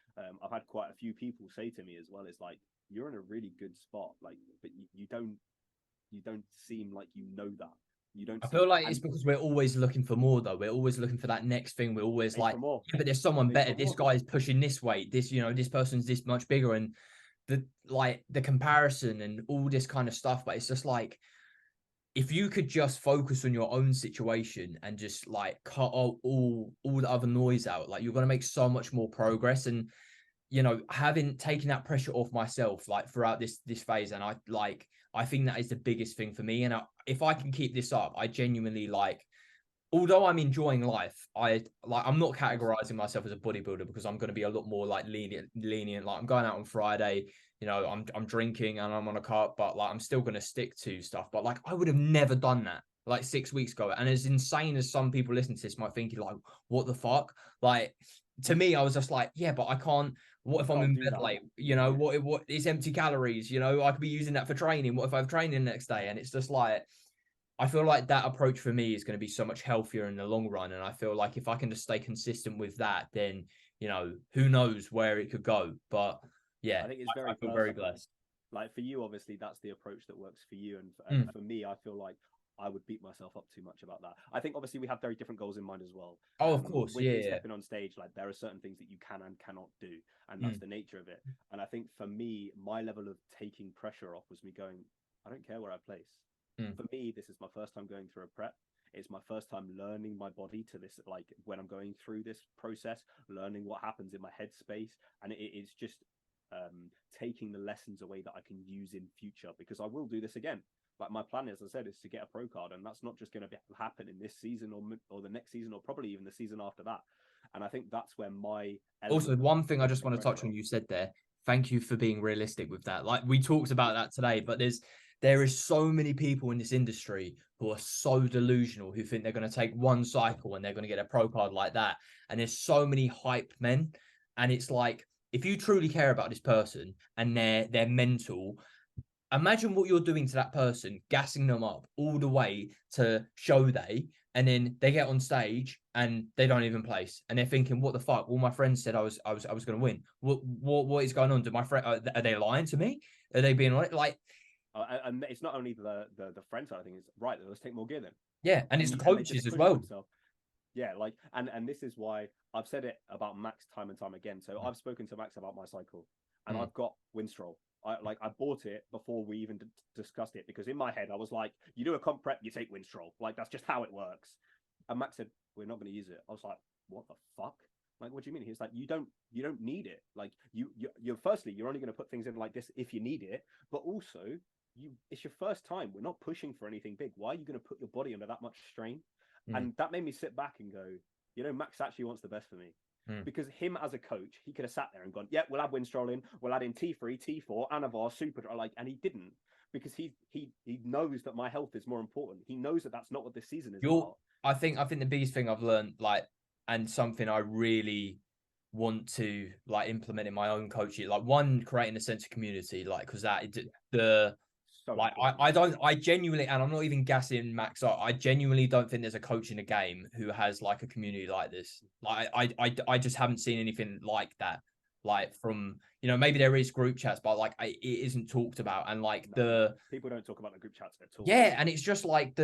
I've had quite a few people say to me as well. It's like, you're in a really good spot, like, but you don't seem like you know that. You don't. I feel like it's because we're always looking for more, though. We're always looking for that next thing. We're always like, yeah, but there's someone better. This guy's pushing this weight. This person's this much bigger, and the comparison and all this kind of stuff. But it's just like, if you could just focus on your own situation and just like cut all the other noise out, like you're gonna make so much more progress. And having taken that pressure off myself like throughout this phase, and I think that is the biggest thing for me. And if I can keep this up, I genuinely although I'm enjoying life, I'm not categorizing myself as a bodybuilder because I'm going to be a lot more like lenient. Like I'm going out on Friday, I'm drinking and I'm on a cart, but like I'm still going to stick to stuff. But like I would have never done that like 6 weeks ago. And as insane as some people listening to this might think, like, what the fuck? Like to me, I was just like, yeah, but I can't. What if I'm in bed late? What it's empty calories? I could be using that for training. What if I have training the next day? And it's just like, I feel like that approach for me is going to be so much healthier in the long run. And I feel like if I can just stay consistent with that, then, who knows where it could go. But yeah, I think it's I feel very blessed. Like for you, obviously, that's the approach that works for you. And for me, I feel like I would beat myself up too much about that. I think obviously we have very different goals in mind as well. Oh, of course. With stepping on stage, like there are certain things that you can and cannot do. And that's the nature of it. And I think for me, my level of taking pressure off was me going, I don't care where I place. For me, this is my first time going through a prep. It's my first time learning my body to this, like when I'm going through this process, learning what happens in my headspace. And it's just taking the lessons away that I can use in future, because I will do this again. Like my plan, as I said, is to get a pro card, and that's not just going to happen in this season or the next season or probably even the season after that. And I think that's where my also one thing I just want to touch on, you said there, thank you for being realistic with that. Like we talked about that today, but there's there is so many people in this industry who are so delusional, who think they're going to take one cycle and they're going to get a pro card like that. And there's so many hype men. And it's like, if you truly care about this person and their mental, imagine what you're doing to that person, gassing them up all the way to show day, and then they get on stage and they don't even place, and they're thinking, "What the fuck?" Well, my friend said I was going to win. What is going on? Do my friend are they lying to me? Are they being like? And it's not only the friend side of things. It's right. Let's take more gear then. Yeah, and it's the coaches as well. Themselves. Yeah, like, and this is why I've said it about Max time and time again. So I've spoken to Max about my cycle, and I've got Winstrol. I bought it before we even discussed it, because in my head I was like, you do a comp prep, you take Winstrol, like that's just how it works. And Max said, we're not going to use it. I was like, what the fuck? Like, what do you mean? He's like, you don't need it. Like, you're firstly, you're only going to put things in like this if you need it, but also it's your first time. We're not pushing for anything big. Why are you going to put your body under that much strain? And that made me sit back and go, Max actually wants the best for me. Because him as a coach, he could have sat there and gone, yeah, we'll add Winstrol in, we'll add in T3, T4, Anavar, Super, and he didn't, because he knows that my health is more important. He knows that that's not what this season is about. I think the biggest thing I've learned, like, and something I really want to like implement in my own coaching, like, one, creating a sense of community, like, because I genuinely, and I'm not even gassing Max up, I genuinely don't think there's a coach in the game who has like a community like this. Like, I just haven't seen anything like that. Like, from, maybe there is group chats, but like it isn't talked about. And like people don't talk about the group chats at all. Yeah, and it's just like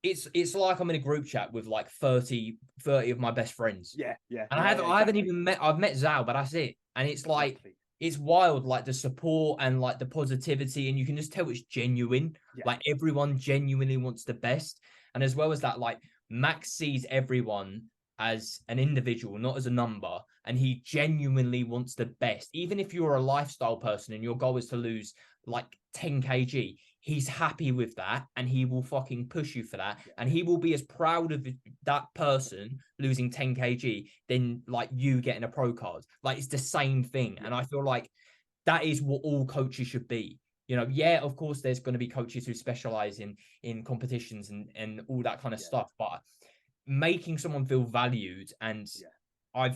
it's like I'm in a group chat with like 30 of my best friends. Yeah. And I haven't even met, I've met Zal, but that's it. And it's like, exactly. It's wild, like the support and like the positivity, and you can just tell it's genuine. Yeah. Like, everyone genuinely wants the best. And as well as that, like, Max sees everyone as an individual, not as a number, and he genuinely wants the best. Even if you're a lifestyle person and your goal is to lose like 10 kg, he's happy with that, and he will fucking push you for that. Yeah. And he will be as proud of that person losing 10 kg than like you getting a pro card. Like, it's the same thing. And I feel like that is what all coaches should be. Yeah, of course, there's going to be coaches who specialize in competitions and all that kind of stuff, but making someone feel valued and I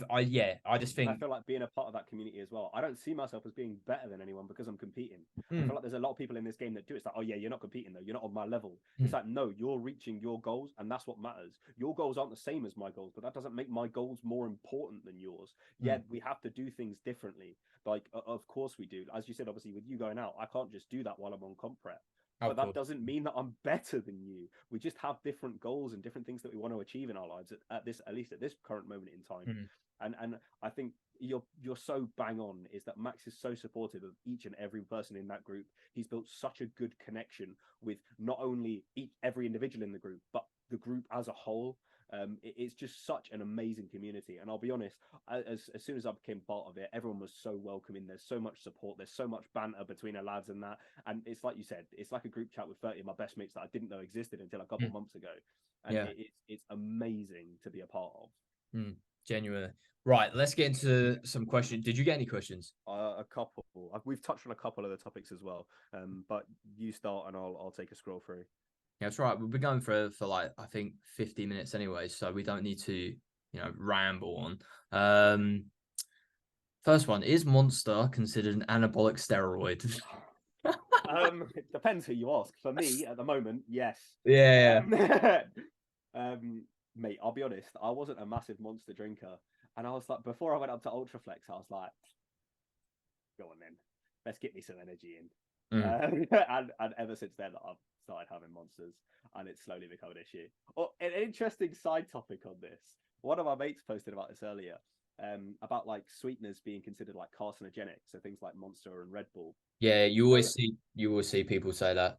just think, I feel like being a part of that community as well. I don't see myself as being better than anyone because I'm competing. I feel like there's a lot of people in this game that do it. It's like, oh yeah, you're not competing though, you're not on my level. It's like, no, you're reaching your goals, and that's what matters. Your goals aren't the same as my goals, but that doesn't make my goals more important than yours. Yet we have to do things differently. Like, of course we do. As you said, obviously with you going out, I can't just do that while I'm on comp prep. But that doesn't mean that I'm better than you. We just have different goals and different things that we want to achieve in our lives at least at this current moment in time. And I think you're so bang on, is that Max is so supportive of each and every person in that group. He's built such a good connection with not only every individual in the group, but the group as a whole. It's just such an amazing community. And I'll be honest, as soon as I became part of it, everyone was so welcoming. There's so much support. There's so much banter between the lads and that. And it's like you said, it's like a group chat with 30 of my best mates that I didn't know existed until a couple of months ago. And it's amazing to be a part of. Genuinely. Right, let's get into some questions. Did you get any questions? A couple. We've touched on a couple of the topics as well. But you start and I'll take a scroll through. Yeah, that's right. We've been going for like, I think 50 minutes anyway, so we don't need to, ramble on. First one, is Monster considered an anabolic steroid? It depends who you ask. For me, at the moment, yes. Yeah. Mate, I'll be honest, I wasn't a massive Monster drinker. And I was like, before I went up to Ultraflex, I was like, go on then, let's get me some energy in. And ever since then, I've started having Monsters, and it's slowly become an issue. Oh, an interesting side topic on this. One of my mates posted about this earlier, about like sweeteners being considered like carcinogenic, so things like Monster and Red Bull. Yeah, you always see people say that.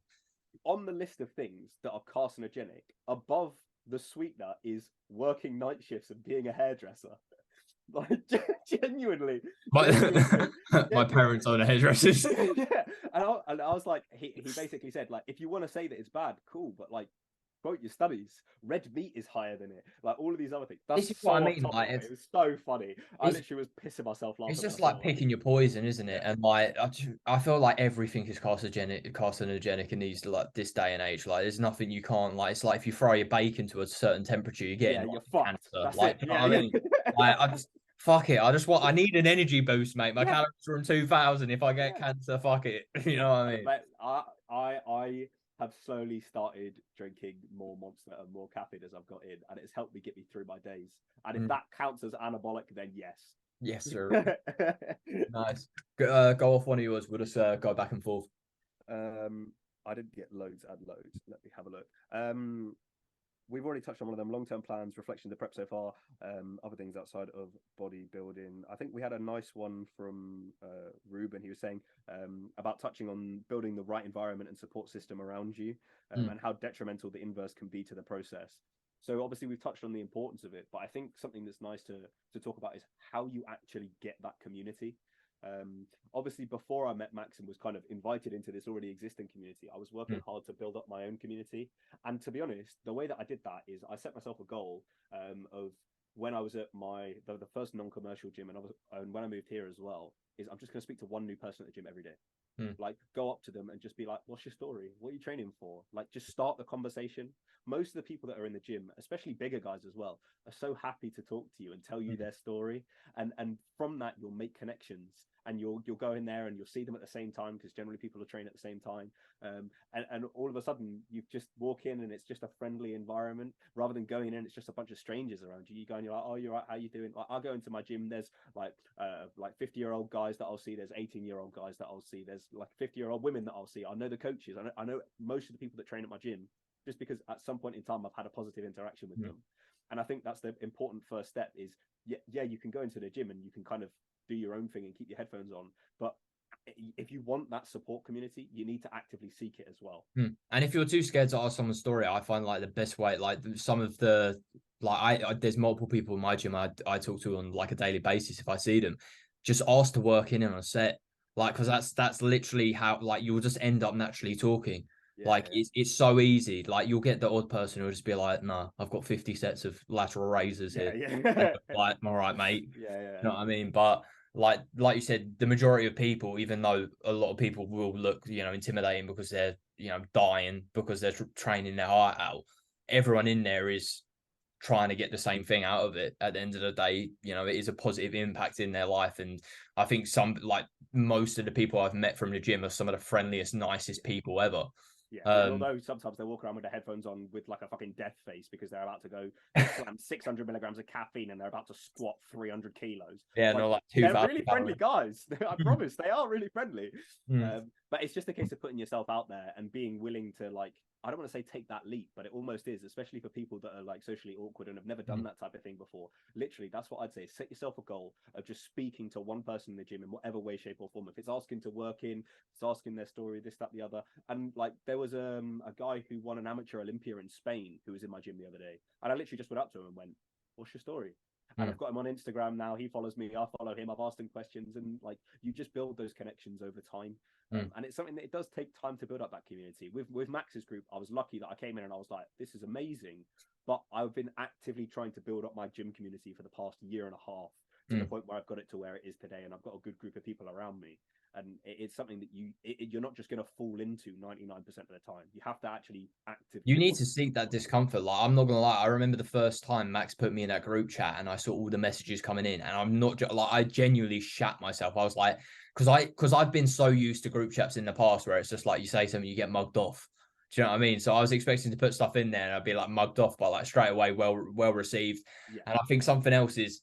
On the list of things that are carcinogenic, above the sweetener is working night shifts and being a hairdresser. Like, genuinely. My parents own hairdressers. Yeah, and I was like, he basically said, like, if you want to say that it's bad, cool, but like, quote your studies. Red meat is higher than it. Like all of these other things. That's This is so what I off mean. topic, Like, mate. It was so funny. I it's literally was pissing myself laughing. it's just when I like saw it. picking your poison, isn't it? Yeah. And like, I feel like everything is carcinogenic in these like this day and age. Like, there's nothing you can't like. It's like if you fry your bacon to a certain temperature, you're getting Yeah, you're like, fucked. cancer. That's Like, it. you know Yeah, what I yeah. mean? Like, I just fuck it. I need an energy boost, mate. My Yeah. calories are in 2000. If I get Yeah. cancer, fuck it. You know what I mean? Mate, I have slowly started drinking more Monster and more caffeine as I've got in, and it's helped me get me through my days. And if that counts as anabolic, then yes. Yes, sir. Nice. Go off one of yours. We'll just go back and forth. I didn't get loads and loads. Let me have a look. We've already touched on one of them: long-term plans, reflections of prep so far, other things outside of bodybuilding. I think we had a nice one from Ruben. He was saying about touching on building the right environment and support system around you, and how detrimental the inverse can be to the process. So obviously we've touched on the importance of it, but I think something that's nice to talk about is how you actually get that community. Obviously before I met Max and was kind of invited into this already existing community, I was working hard to build up my own community. And to be honest, the way that I did that is I set myself a goal of when I was at the first non-commercial gym, and when I moved here as well, is I'm just going to speak to one new person at the gym every day. Like, go up to them and just be like, what's your story? What are you training for? Like, just start the conversation. Most of the people that are in the gym, especially bigger guys as well, are so happy to talk to you and tell you their story. And from that, you'll make connections, and you'll go in there and you'll see them at the same time, because generally people are trained at the same time. And all of a sudden you just walk in and it's just a friendly environment, rather than going in it's just a bunch of strangers around you. You go and you're like, oh, you're right, how you doing? Like, I'll go into my gym, there's like 50-year-old guys that I'll see, there's 18-year-old guys that I'll see, there's like 50-year-old women that I'll see. I know the coaches, I know most of the people that train at my gym, just because at some point in time I've had a positive interaction with them. And I think that's the important first step is, yeah, you can go into the gym and you can kind of do your own thing and keep your headphones on, but if you want that support community, you need to actively seek it as well. And if you're too scared to ask someone's story, I find like the best way, like some of the, like there's multiple people in my gym I talk to on like a daily basis if I see them. Just ask to work in on a set, like, because that's literally how, like, you'll just end up naturally talking. It's so easy. Like, you'll get the odd person who'll just be like, "No, I've got 50 sets of lateral raises here." Like, all right, mate. You know what I mean? But like you said, the majority of people, even though a lot of people will look, intimidating because they're, dying because they're training their heart out, everyone in there is trying to get the same thing out of it. At the end of the day, it is a positive impact in their life. And I think most of the people I've met from the gym are some of the friendliest, nicest people ever. Although sometimes they walk around with their headphones on with like a fucking death face because they're about to go slam 600 milligrams of caffeine and they're about to squat 300 kilos. Yeah, they're really friendly guys. I promise, they are really friendly. But it's just a case of putting yourself out there and being willing to, like, I don't want to say take that leap, but it almost is, especially for people that are like socially awkward and have never done that type of thing before. Literally, that's what I'd say. Set yourself a goal of just speaking to one person in the gym in whatever way, shape, or form. If it's asking to work in, it's asking their story, this, that, the other. And like, there was a guy who won an amateur Olympia in Spain who was in my gym the other day, and I literally just went up to him and went, "What's your story?" And I've got him on Instagram now. He follows me. I follow him. I've asked him questions, and like, you just build those connections over time. And it's something that it does take time to build up that community. With Max's group, I was lucky that I came in and I was like, this is amazing. But I've been actively trying to build up my gym community for the past year and a half to the point where I've got it to where it is today, and I've got a good group of people around me. And it's something that you're not just going to fall into 99% of the time. You have to actually actively. You need to seek that discomfort. Like, I'm not gonna lie, I remember the first time Max put me in that group chat and I saw all the messages coming in, and I'm not like, I genuinely shat myself. I was like, because I've been so used to group chats in the past where it's just like you say something, you get mugged off. Do you know what I mean? So I was expecting to put stuff in there and I'd be like mugged off, but like straight away, well received. And I think something else is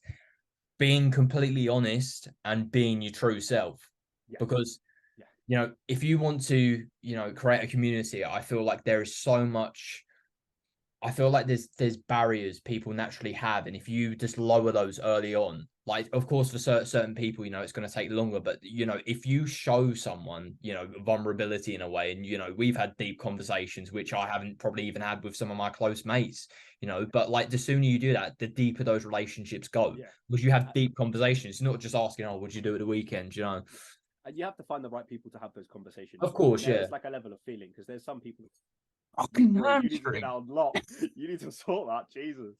being completely honest and being your true self. Because if you want to, create a community, I feel like there is so much. I feel like there's barriers people naturally have, and if you just lower those early on, like, of course, for certain people, it's going to take longer, but if you show someone, vulnerability in a way, and we've had deep conversations which I haven't probably even had with some of my close mates, but like the sooner you do that, the deeper those relationships go, because you have deep conversations, not just asking, "Oh, what'd you do at the weekend?" And you have to find the right people to have those conversations. Of course, There's like a level of feeling, because there's some people Fucking Bro, you need to get hamstring. that unlocked. You need to sort that. Jesus.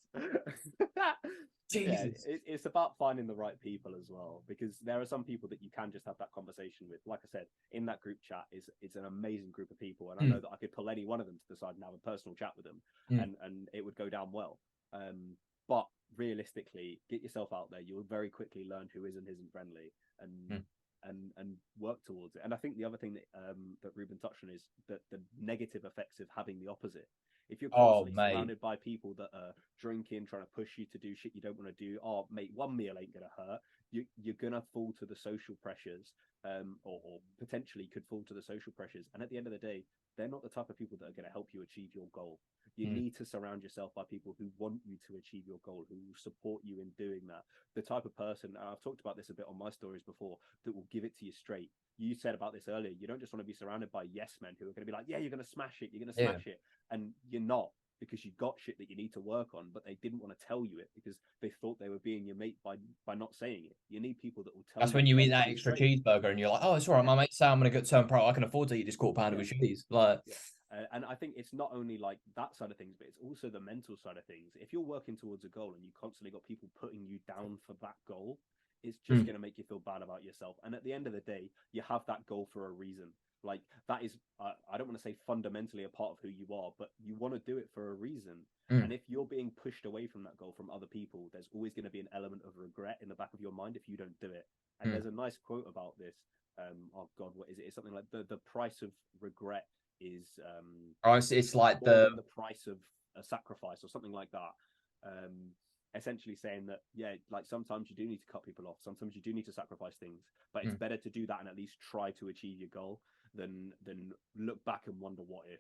Yeah, Jesus. it's about finding the right people as well, because there are some people that you can just have that conversation with. Like I said, in that group chat is an amazing group of people, and I know that I could pull any one of them to the side and have a personal chat with them, and it would go down well. But realistically, get yourself out there. You'll very quickly learn who is and isn't friendly, and work towards it. And I think the other thing that Ruben touched on is that the negative effects of having the opposite. If you're constantly surrounded by people that are drinking, trying to push you to do shit you don't want to do, oh mate, one meal ain't gonna hurt. You're gonna fall to the social pressures, or potentially could fall to the social pressures. And at the end of the day, they're not the type of people that are going to help you achieve your goal. You need to surround yourself by people who want you to achieve your goal, who will support you in doing that. The type of person, and I've talked about this a bit on my stories before, that will give it to you straight. You said about this earlier. You don't just want to be surrounded by yes men who are going to be like, yeah, you're going to smash it, you're going to smash it, and you're not, because you got shit that you need to work on, but they didn't want to tell you it because they thought they were being your mate by not saying it. You need people that will tell you. That's when you eat that extra cheeseburger and you're like, oh, it's all right. My mate said I'm going to go turn pro. I can afford to eat this quarter pounder with cheese. Like, and I think it's not only like that side of things, but it's also the mental side of things. If you're working towards a goal and you constantly got people putting you down for that goal, it's just going to make you feel bad about yourself. And at the end of the day, you have that goal for a reason. Like, that is, I don't want to say fundamentally a part of who you are, but you want to do it for a reason. And if you're being pushed away from that goal from other people, there's always going to be an element of regret in the back of your mind if you don't do it. And there's a nice quote about this. Oh God, what is it? It's something like the price of regret is it's like the price of a sacrifice, or something like that. Essentially saying that, yeah, like sometimes you do need to cut people off, sometimes you do need to sacrifice things, but it's better to do that and at least try to achieve your goal than look back and wonder what if.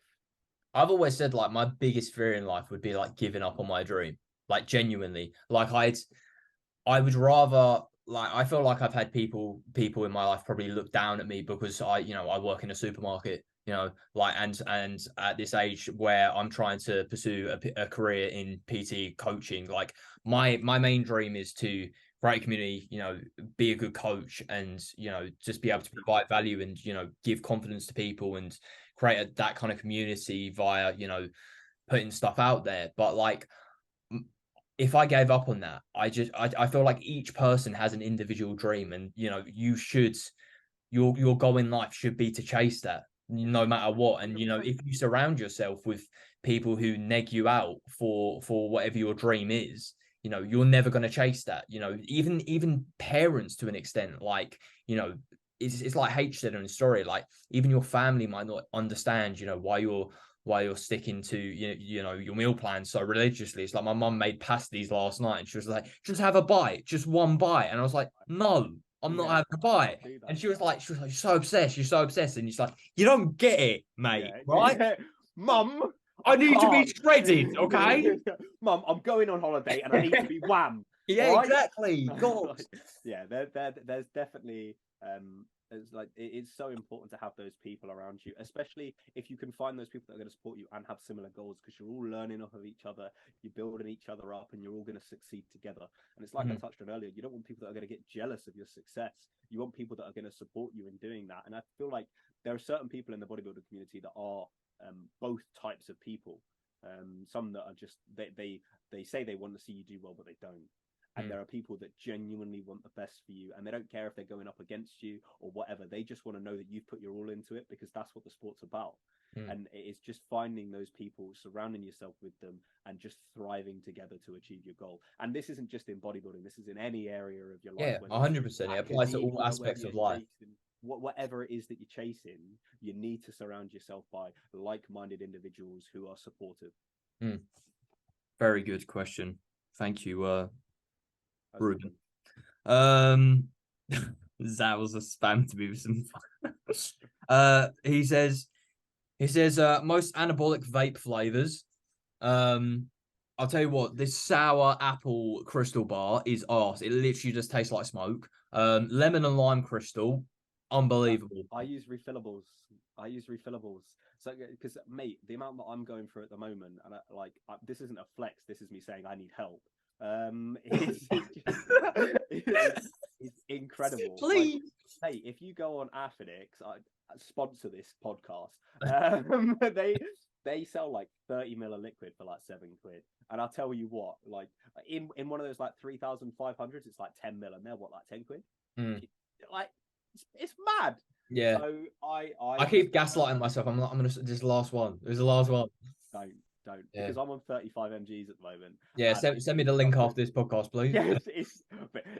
I've always said, like, my biggest fear in life would be like giving up on my dream. Like, genuinely, like I would rather, like, I feel like I've had people in my life probably look down at me because I work in a supermarket, like, and at this age where I'm trying to pursue a career in PT coaching, like my main dream is to create a community, be a good coach, and just be able to provide value and give confidence to people and create that kind of community via putting stuff out there. But like, if I gave up on that, I feel like each person has an individual dream, and your goal in life should be to chase that no matter what. And if you surround yourself with people who neg you out for whatever your dream is, you're never going to chase that. Even parents, to an extent, like, it's like H said in the story, like, even your family might not understand why you're sticking to your meal plan so religiously. It's like my mum made pasties last night and she was like, just have a bite, just one bite, and I was like, no, I'm not having a bite. And she was like, you're so obsessed, and it's like, you don't get it, mate, right? Mum, I need to be shredded, okay? Mum, I'm going on holiday and I need to be wham. Yeah, exactly. God. Yeah, there's definitely it's so important to have those people around you, especially if you can find those people that are going to support you and have similar goals, because you're all learning off of each other, you're building each other up, and you're all going to succeed together. And it's like I touched on earlier, you don't want people that are going to get jealous of your success. You want people that are going to support you in doing that. And I feel like there are certain people in the bodybuilding community that are both types of people. Some that are just they say they want to see you do well, but they don't. And there are people that genuinely want the best for you, and they don't care if they're going up against you or whatever. They just want to know that you've put your all into it, because that's what the sport's about. And it's just finding those people, surrounding yourself with them, and just thriving together to achieve your goal. And this isn't just in bodybuilding, this is in any area of your life. Yeah, 100%. It applies to all aspects of life. Whatever it is that you're chasing, you need to surround yourself by like-minded individuals who are supportive. Very good question. Thank you, Ruben. That was a spam to be with some. He says most anabolic vape flavors. I'll tell you what, this sour apple crystal bar is arse. It literally just tastes like smoke. Lemon and lime crystal, unbelievable. I use refillables. So, because mate, the amount that I'm going through at the moment, and this isn't a flex. This is me saying I need help. It's incredible. Please. Hey, if you go on Affidix, I sponsor this podcast. They sell like 30 ml of liquid for like £7. And I'll tell you what, like in one of those like 3,500s, it's like 10 ml, and they're what, like £10? Like it's mad. Yeah. So I keep gaslighting myself. I'm gonna this last one. It was the last one. Don't Yeah. because I'm on 35 mgs at the moment. Yeah, send me the link after this podcast, please. Yeah,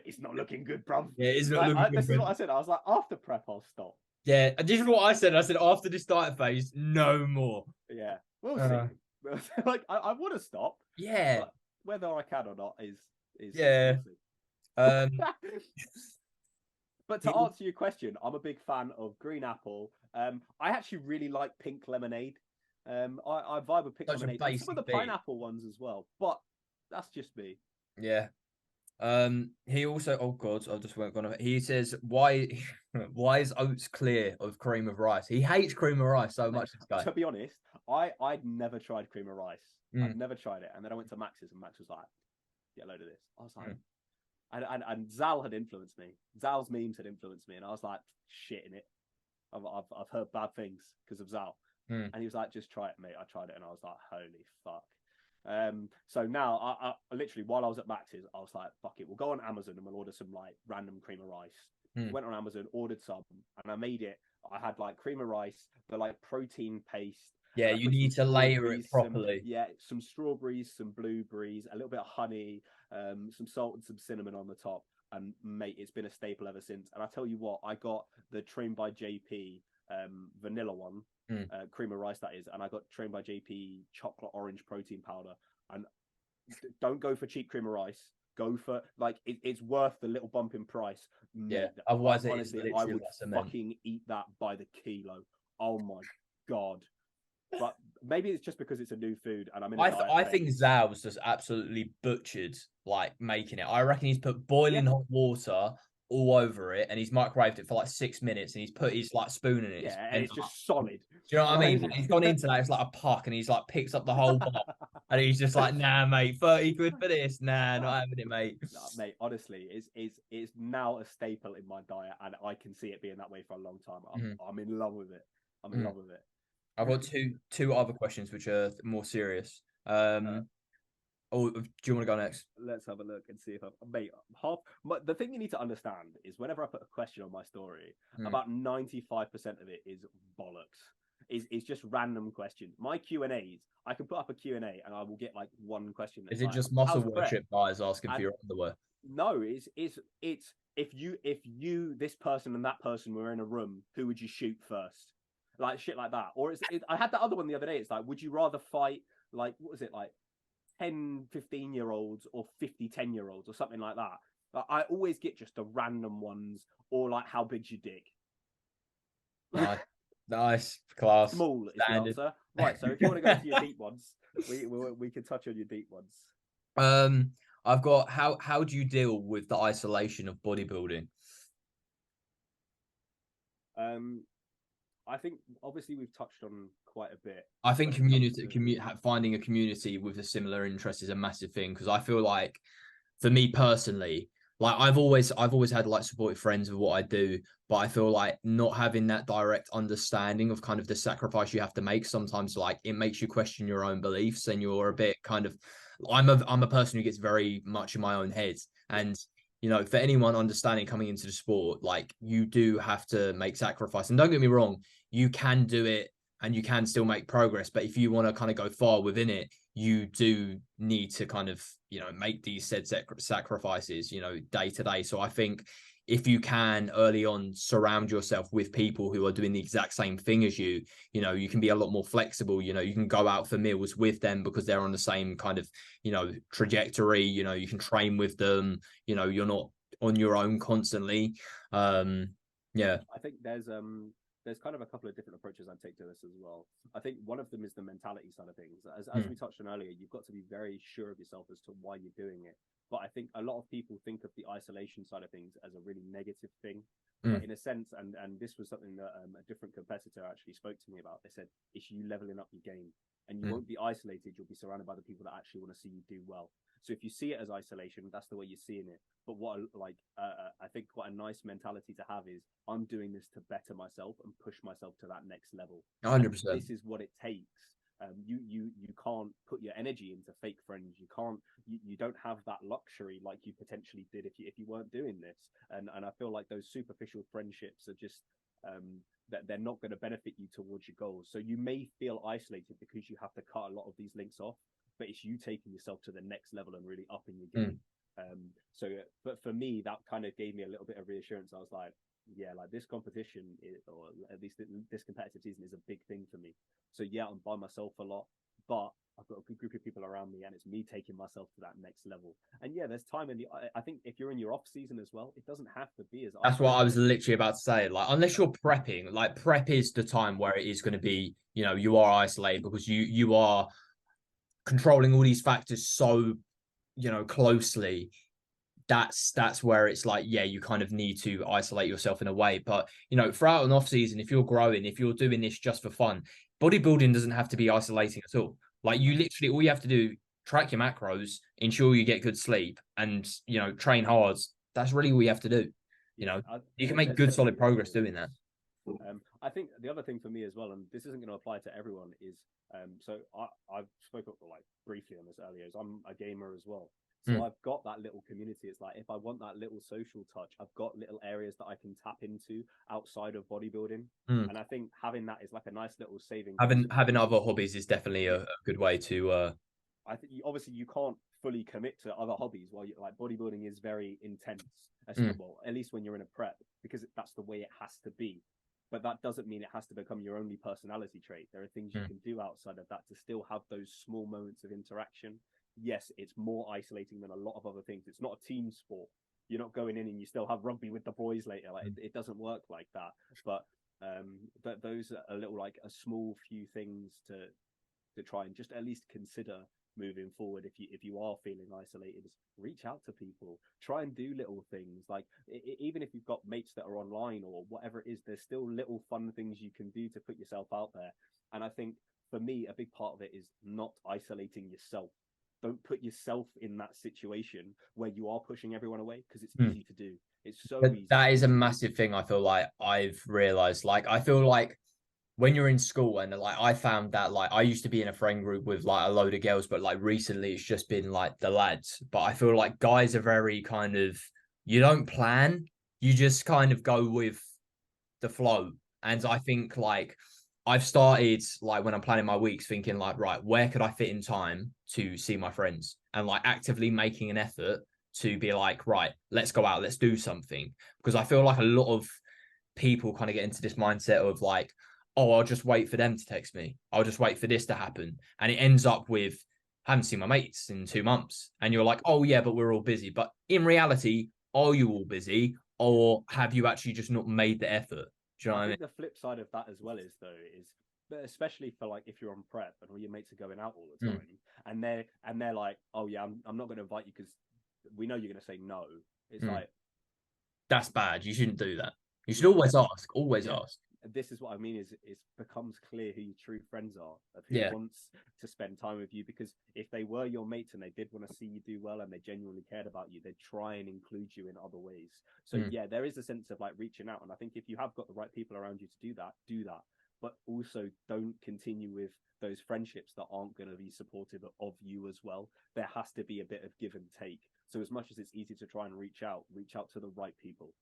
it's not looking good, bruv. Yeah, it's not looking good. This is what I said. I was like, after prep, I'll stop. Yeah, this is what I said. I said after this diet phase, no more. Yeah, we'll see. Like I want to stop. Yeah, but whether I can or not is yeah. But to answer your question, I'm a big fan of green apple. I actually really like pink lemonade. I vibe with pink lemonade. And some of the pineapple ones as well, but that's just me. Yeah. He also, oh god, I just went gonna. He says, why is oats clear of cream of rice? He hates cream of rice so much. This guy. To be honest, I'd never tried cream of rice. I'd never tried it, and then I went to Max's, and Max was like, "Get a load of this." I was like, and Zal had influenced me. Zal's memes had influenced me, and I was like, "Shit in it." I've heard bad things because of Zal, and he was like, "Just try it, mate." I tried it, and I was like, "Holy fuck." So now I literally, while I was at Max's, I was like, fuck it, we'll go on Amazon and we'll order some like random cream of rice. Went on Amazon, ordered some, and I made it. I had like cream of rice, the like protein paste. Yeah, you need to layer it properly. Some strawberries, some blueberries, a little bit of honey, some salt and some cinnamon on the top. And mate, it's been a staple ever since. And I tell you what, I got the Train by JP vanilla one. Cream of rice, that is, and I got Trained by JP chocolate orange protein powder. And don't go for cheap cream of rice. Go for like it's worth the little bump in price. Yeah, otherwise honestly, I would fucking eat that by the kilo. Oh my god! But maybe it's just because it's a new food, and I think Zal's just absolutely butchered like making it. I reckon he's put boiling hot water all over it, and he's microwaved it for like 6 minutes, and he's put his like spoon in it. Yeah, and it's just solid. Do you know what I mean? He's gone into that, it's like a puck, and he's like picks up the whole pot, and he's just like, nah, mate, 30 quid for this. Nah, not having it, mate. Nah, mate, honestly, it's now a staple in my diet, and I can see it being that way for a long time. I'm in love with it. I'm in love with it. I've got two other questions which are more serious. Oh, do you want to go next? Let's have a look and see if the thing you need to understand is whenever I put a question on my story, about 95% of it is bollocks. Is just random questions. My Q&As, I can put up a Q&A and I will get like one question. Is it like, just muscle worship guys asking for your underwear? No, it's if you this person and that person were in a room, who would you shoot first? Like shit like that. Or I had that other one the other day. It's like, would you rather fight like, what was it, like 10 15-year-olds or 50 10-year-olds or something like that? Like, I always get just the random ones, or like, how big's your dick? Nice class. Small is the answer. Right, so if you want to go to your deep ones, we can touch on your deep ones. I've got how do you deal with the isolation of bodybuilding? I think obviously we've touched on quite a bit. I think finding a community with a similar interest is a massive thing, because I feel like, for me personally, like I've always had like supportive friends with what I do, but I feel like not having that direct understanding of kind of the sacrifice you have to make sometimes, like it makes you question your own beliefs, and you're a bit kind of, I'm a person who gets very much in my own head, and you know, for anyone understanding coming into the sport, like you do have to make sacrifice. And don't get me wrong, you can do it and you can still make progress. But if you want to kind of go far within it, you do need to kind of, you know, make these said sacrifices, you know, day to day. So I think if you can early on surround yourself with people who are doing the exact same thing as you, you know, you can be a lot more flexible. You know, you can go out for meals with them because they're on the same kind of, you know, trajectory. You know, you can train with them. You know, you're not on your own constantly. Yeah, I think there's kind of a couple of different approaches I take to this as well. I think one of them is the mentality side of things. As we touched on earlier, you've got to be very sure of yourself as to why you're doing it. But I think a lot of people think of the isolation side of things as a really negative thing. But in a sense, and this was something that a different competitor actually spoke to me about. They said, it's you leveling up your game, and you won't be isolated. You'll be surrounded by the people that actually want to see you do well. So if you see it as isolation, that's the way you're seeing it. But what I think quite a nice mentality to have is, I'm doing this to better myself and push myself to that next level. 100%. This is what it takes. You can't put your energy into fake friends. You don't have that luxury like you potentially did if you weren't doing this. And I feel like those superficial friendships are just that they're not going to benefit you towards your goals. So you may feel isolated because you have to cut a lot of these links off, but it's you taking yourself to the next level and really upping your game. But for me, that kind of gave me a little bit of reassurance. I was like, yeah, like this competition or at least this competitive season is a big thing for me. So yeah, I'm by myself a lot, but I've got a good group of people around me, and it's me taking myself to that next level. And yeah, there's time I think if you're in your off season as well, it doesn't have to be as. That's what I was literally about to say. Like, unless you're prepping, like prep is the time where it is going to be, you are isolated because you are controlling all these factors so, closely. That's where it's like, yeah, you kind of need to isolate yourself in a way. But, throughout an off season, if you're growing, if you're doing this just for fun, bodybuilding doesn't have to be isolating at all. Like, you literally, all you have to do, track your macros, ensure you get good sleep, and, train hard. That's really all you have to do. You can make good, solid progress doing that. I think the other thing for me as well, and this isn't going to apply to everyone, is so I've spoken like briefly on this earlier, is I'm a gamer as well. So I've got that little community. It's like, if I want that little social touch, I've got little areas that I can tap into outside of bodybuilding. And I think having that is like a nice little saving. Having other hobbies is definitely a good way to. I think obviously you can't fully commit to other hobbies while you like bodybuilding is very intense, well, at least when you're in a prep, because that's the way it has to be. But that doesn't mean it has to become your only personality trait. There are things you can do outside of that to still have those small moments of interaction. Yes, it's more isolating than a lot of other things. It's not a team sport. You're not going in and you still have rugby with the boys later. Like it doesn't work like that. But those are a little like a small few things to try and just at least consider moving forward. If you are feeling isolated, is reach out to people, try and do little things. Like even if you've got mates that are online or whatever it is, there's still little fun things you can do to put yourself out there. And I think for me, a big part of it is not isolating yourself. Don't put yourself in that situation where you are pushing everyone away, because it's easy to do. It's so easy. That is a massive thing. I feel like I've realized, like, I feel like when you're in school, and like I found that, like, I used to be in a friend group with like a load of girls, but like recently it's just been like the lads. But I feel like guys are very kind of, you don't plan, you just kind of go with the flow. And I think like I've started, like, when I'm planning my weeks, thinking like, right, where could I fit in time to see my friends, and like actively making an effort to be like, right, let's go out, let's do something. Because I feel like a lot of people kind of get into this mindset of like, oh, I'll just wait for them to text me, I'll just wait for this to happen, and it ends up with, I haven't seen my mates in 2 months, and you're like, oh yeah, but we're all busy. But in reality, are you all busy, or have you actually just not made the effort? Do you know what I mean? The flip side of that as well is, though, is especially for like if you're on prep and all your mates are going out all the time, and they're like, oh yeah, I'm not going to invite you because we know you're going to say no. It's like, that's bad. You shouldn't do that. You should always ask. Always ask. This is what I mean, is it becomes clear who your true friends are, of who wants to spend time with you. Because if they were your mates and they did want to see you do well and they genuinely cared about you, they'd try and include you in other ways. So yeah, there is a sense of like reaching out, and I think if you have got the right people around you to do that. But also don't continue with those friendships that aren't going to be supportive of you as well. There has to be a bit of give and take. So as much as it's easy to try and reach out to the right people.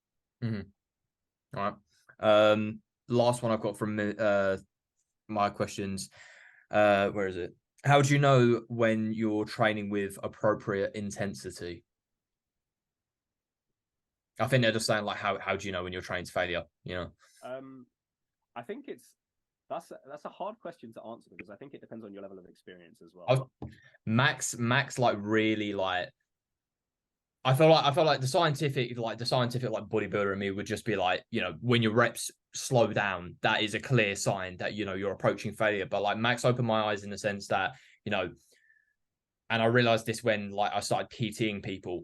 All right. Last one I've got from my questions. Where is it? How do you know when you're training with appropriate intensity? I think they're just saying like, how do you know when you're training to failure? I think that's a hard question to answer, because I think it depends on your level of experience as well. Max, like really like. I feel like the scientific bodybuilder in me would just be like, when your reps slow down, that is a clear sign that, you're approaching failure. But like Max opened my eyes in the sense that, and I realized this when like I started PTing people,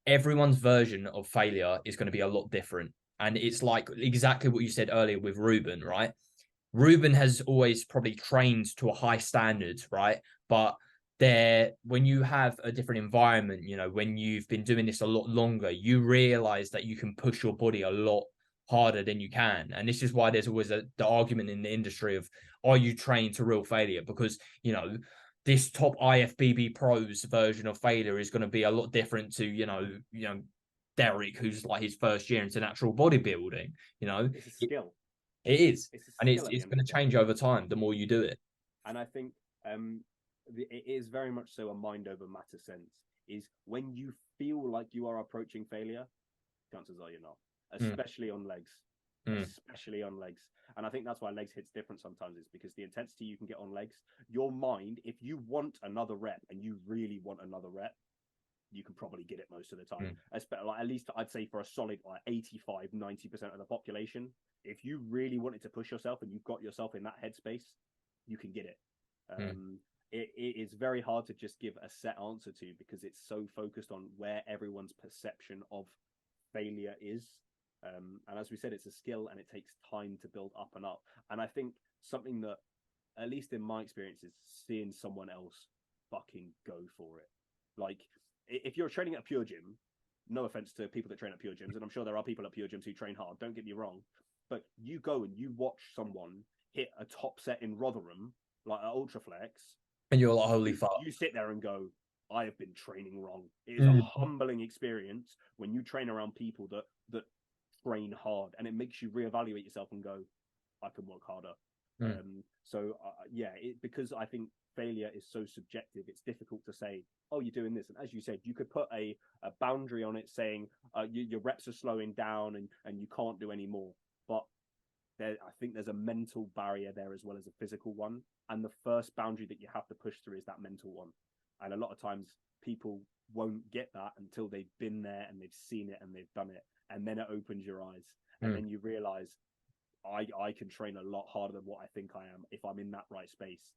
everyone's version of failure is going to be a lot different. And it's like exactly what you said earlier with Ruben, right? Ruben has always probably trained to a high standard, right? But when you have a different environment, you know, when you've been doing this a lot longer, you realize that you can push your body a lot harder than you can. And this is why there's always the argument in the industry of, are you trained to real failure? Because, you know, this top IFBB pros version of failure is going to be a lot different to, you know, Derek, who's like his first year into natural bodybuilding. You know, it's a skill. It is, it's and it's going to change over time the more you do it. And I think it is very much so a mind over matter sense. Is when you feel like you are approaching failure, chances are you're not, especially on legs. Especially on legs. And I think that's why legs hits different sometimes, is because the intensity you can get on legs, your mind, if you want another rep and you really want another rep, you can probably get it most of the time. Like, at least I'd say for a solid like 85-90% of the population, if you really wanted to push yourself and you've got yourself in that headspace, you can get it. It is very hard to just give a set answer to, because it's so focused on where everyone's perception of failure is. And as we said, it's a skill and it takes time to build up and up. And I think something that, at least in my experience, is seeing someone else fucking go for it. Like, if you're training at a pure gym, no offense to people that train at pure gyms, and I'm sure there are people at pure gyms who train hard, don't get me wrong, but you go and you watch someone hit a top set in Rotherham, like at Ultraflex, and you're like, holy fuck. You sit there and go, I have been training wrong. It is a humbling experience when you train around people that train hard, and it makes you reevaluate yourself and go, I can work harder. Because I think failure is so subjective, it's difficult to say, oh, you're doing this. And as you said, you could put a boundary on it saying your reps are slowing down and you can't do any more. But I think there's a mental barrier there as well as a physical one. And the first boundary that you have to push through is that mental one. And a lot of times people won't get that until they've been there and they've seen it and they've done it. And then it opens your eyes. And then you realize, I can train a lot harder than what I think I am if I'm in that right space.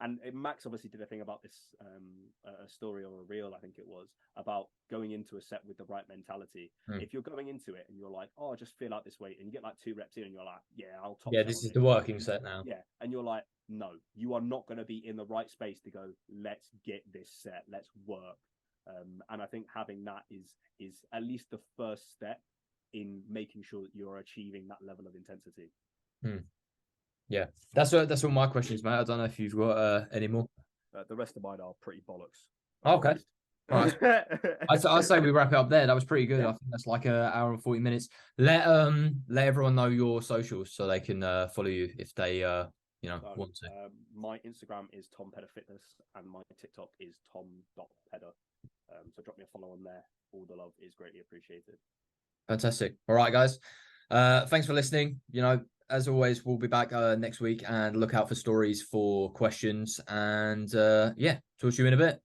And Max obviously did a thing about this, a story or a reel, I think it was, about going into a set with the right mentality. If you're going into it and you're like, oh, I just feel like this weight, and you get like 2 reps in and you're like, yeah, I'll top. Yeah, this is the working set now. Yeah, and you're like, no, you are not going to be in the right space to go, let's get this set, let's work. And I think having that is at least the first step in making sure that you're achieving that level of intensity. Yeah, that's all my questions, mate. I don't know if you've got any more. The rest of mine are pretty bollocks. Okay. All right. I'd say we wrap it up there. That was pretty good. I think that's like an hour and 40 minutes. Let everyone know your socials so they can follow you if they want to. My Instagram is Tom Pedder Fitness and my TikTok is tom.pedder. So drop me a follow on there. All the love is greatly appreciated. Fantastic. All right, guys. Thanks for listening. You know, as always, we'll be back next week, and look out for stories for questions. And talk to you in a bit.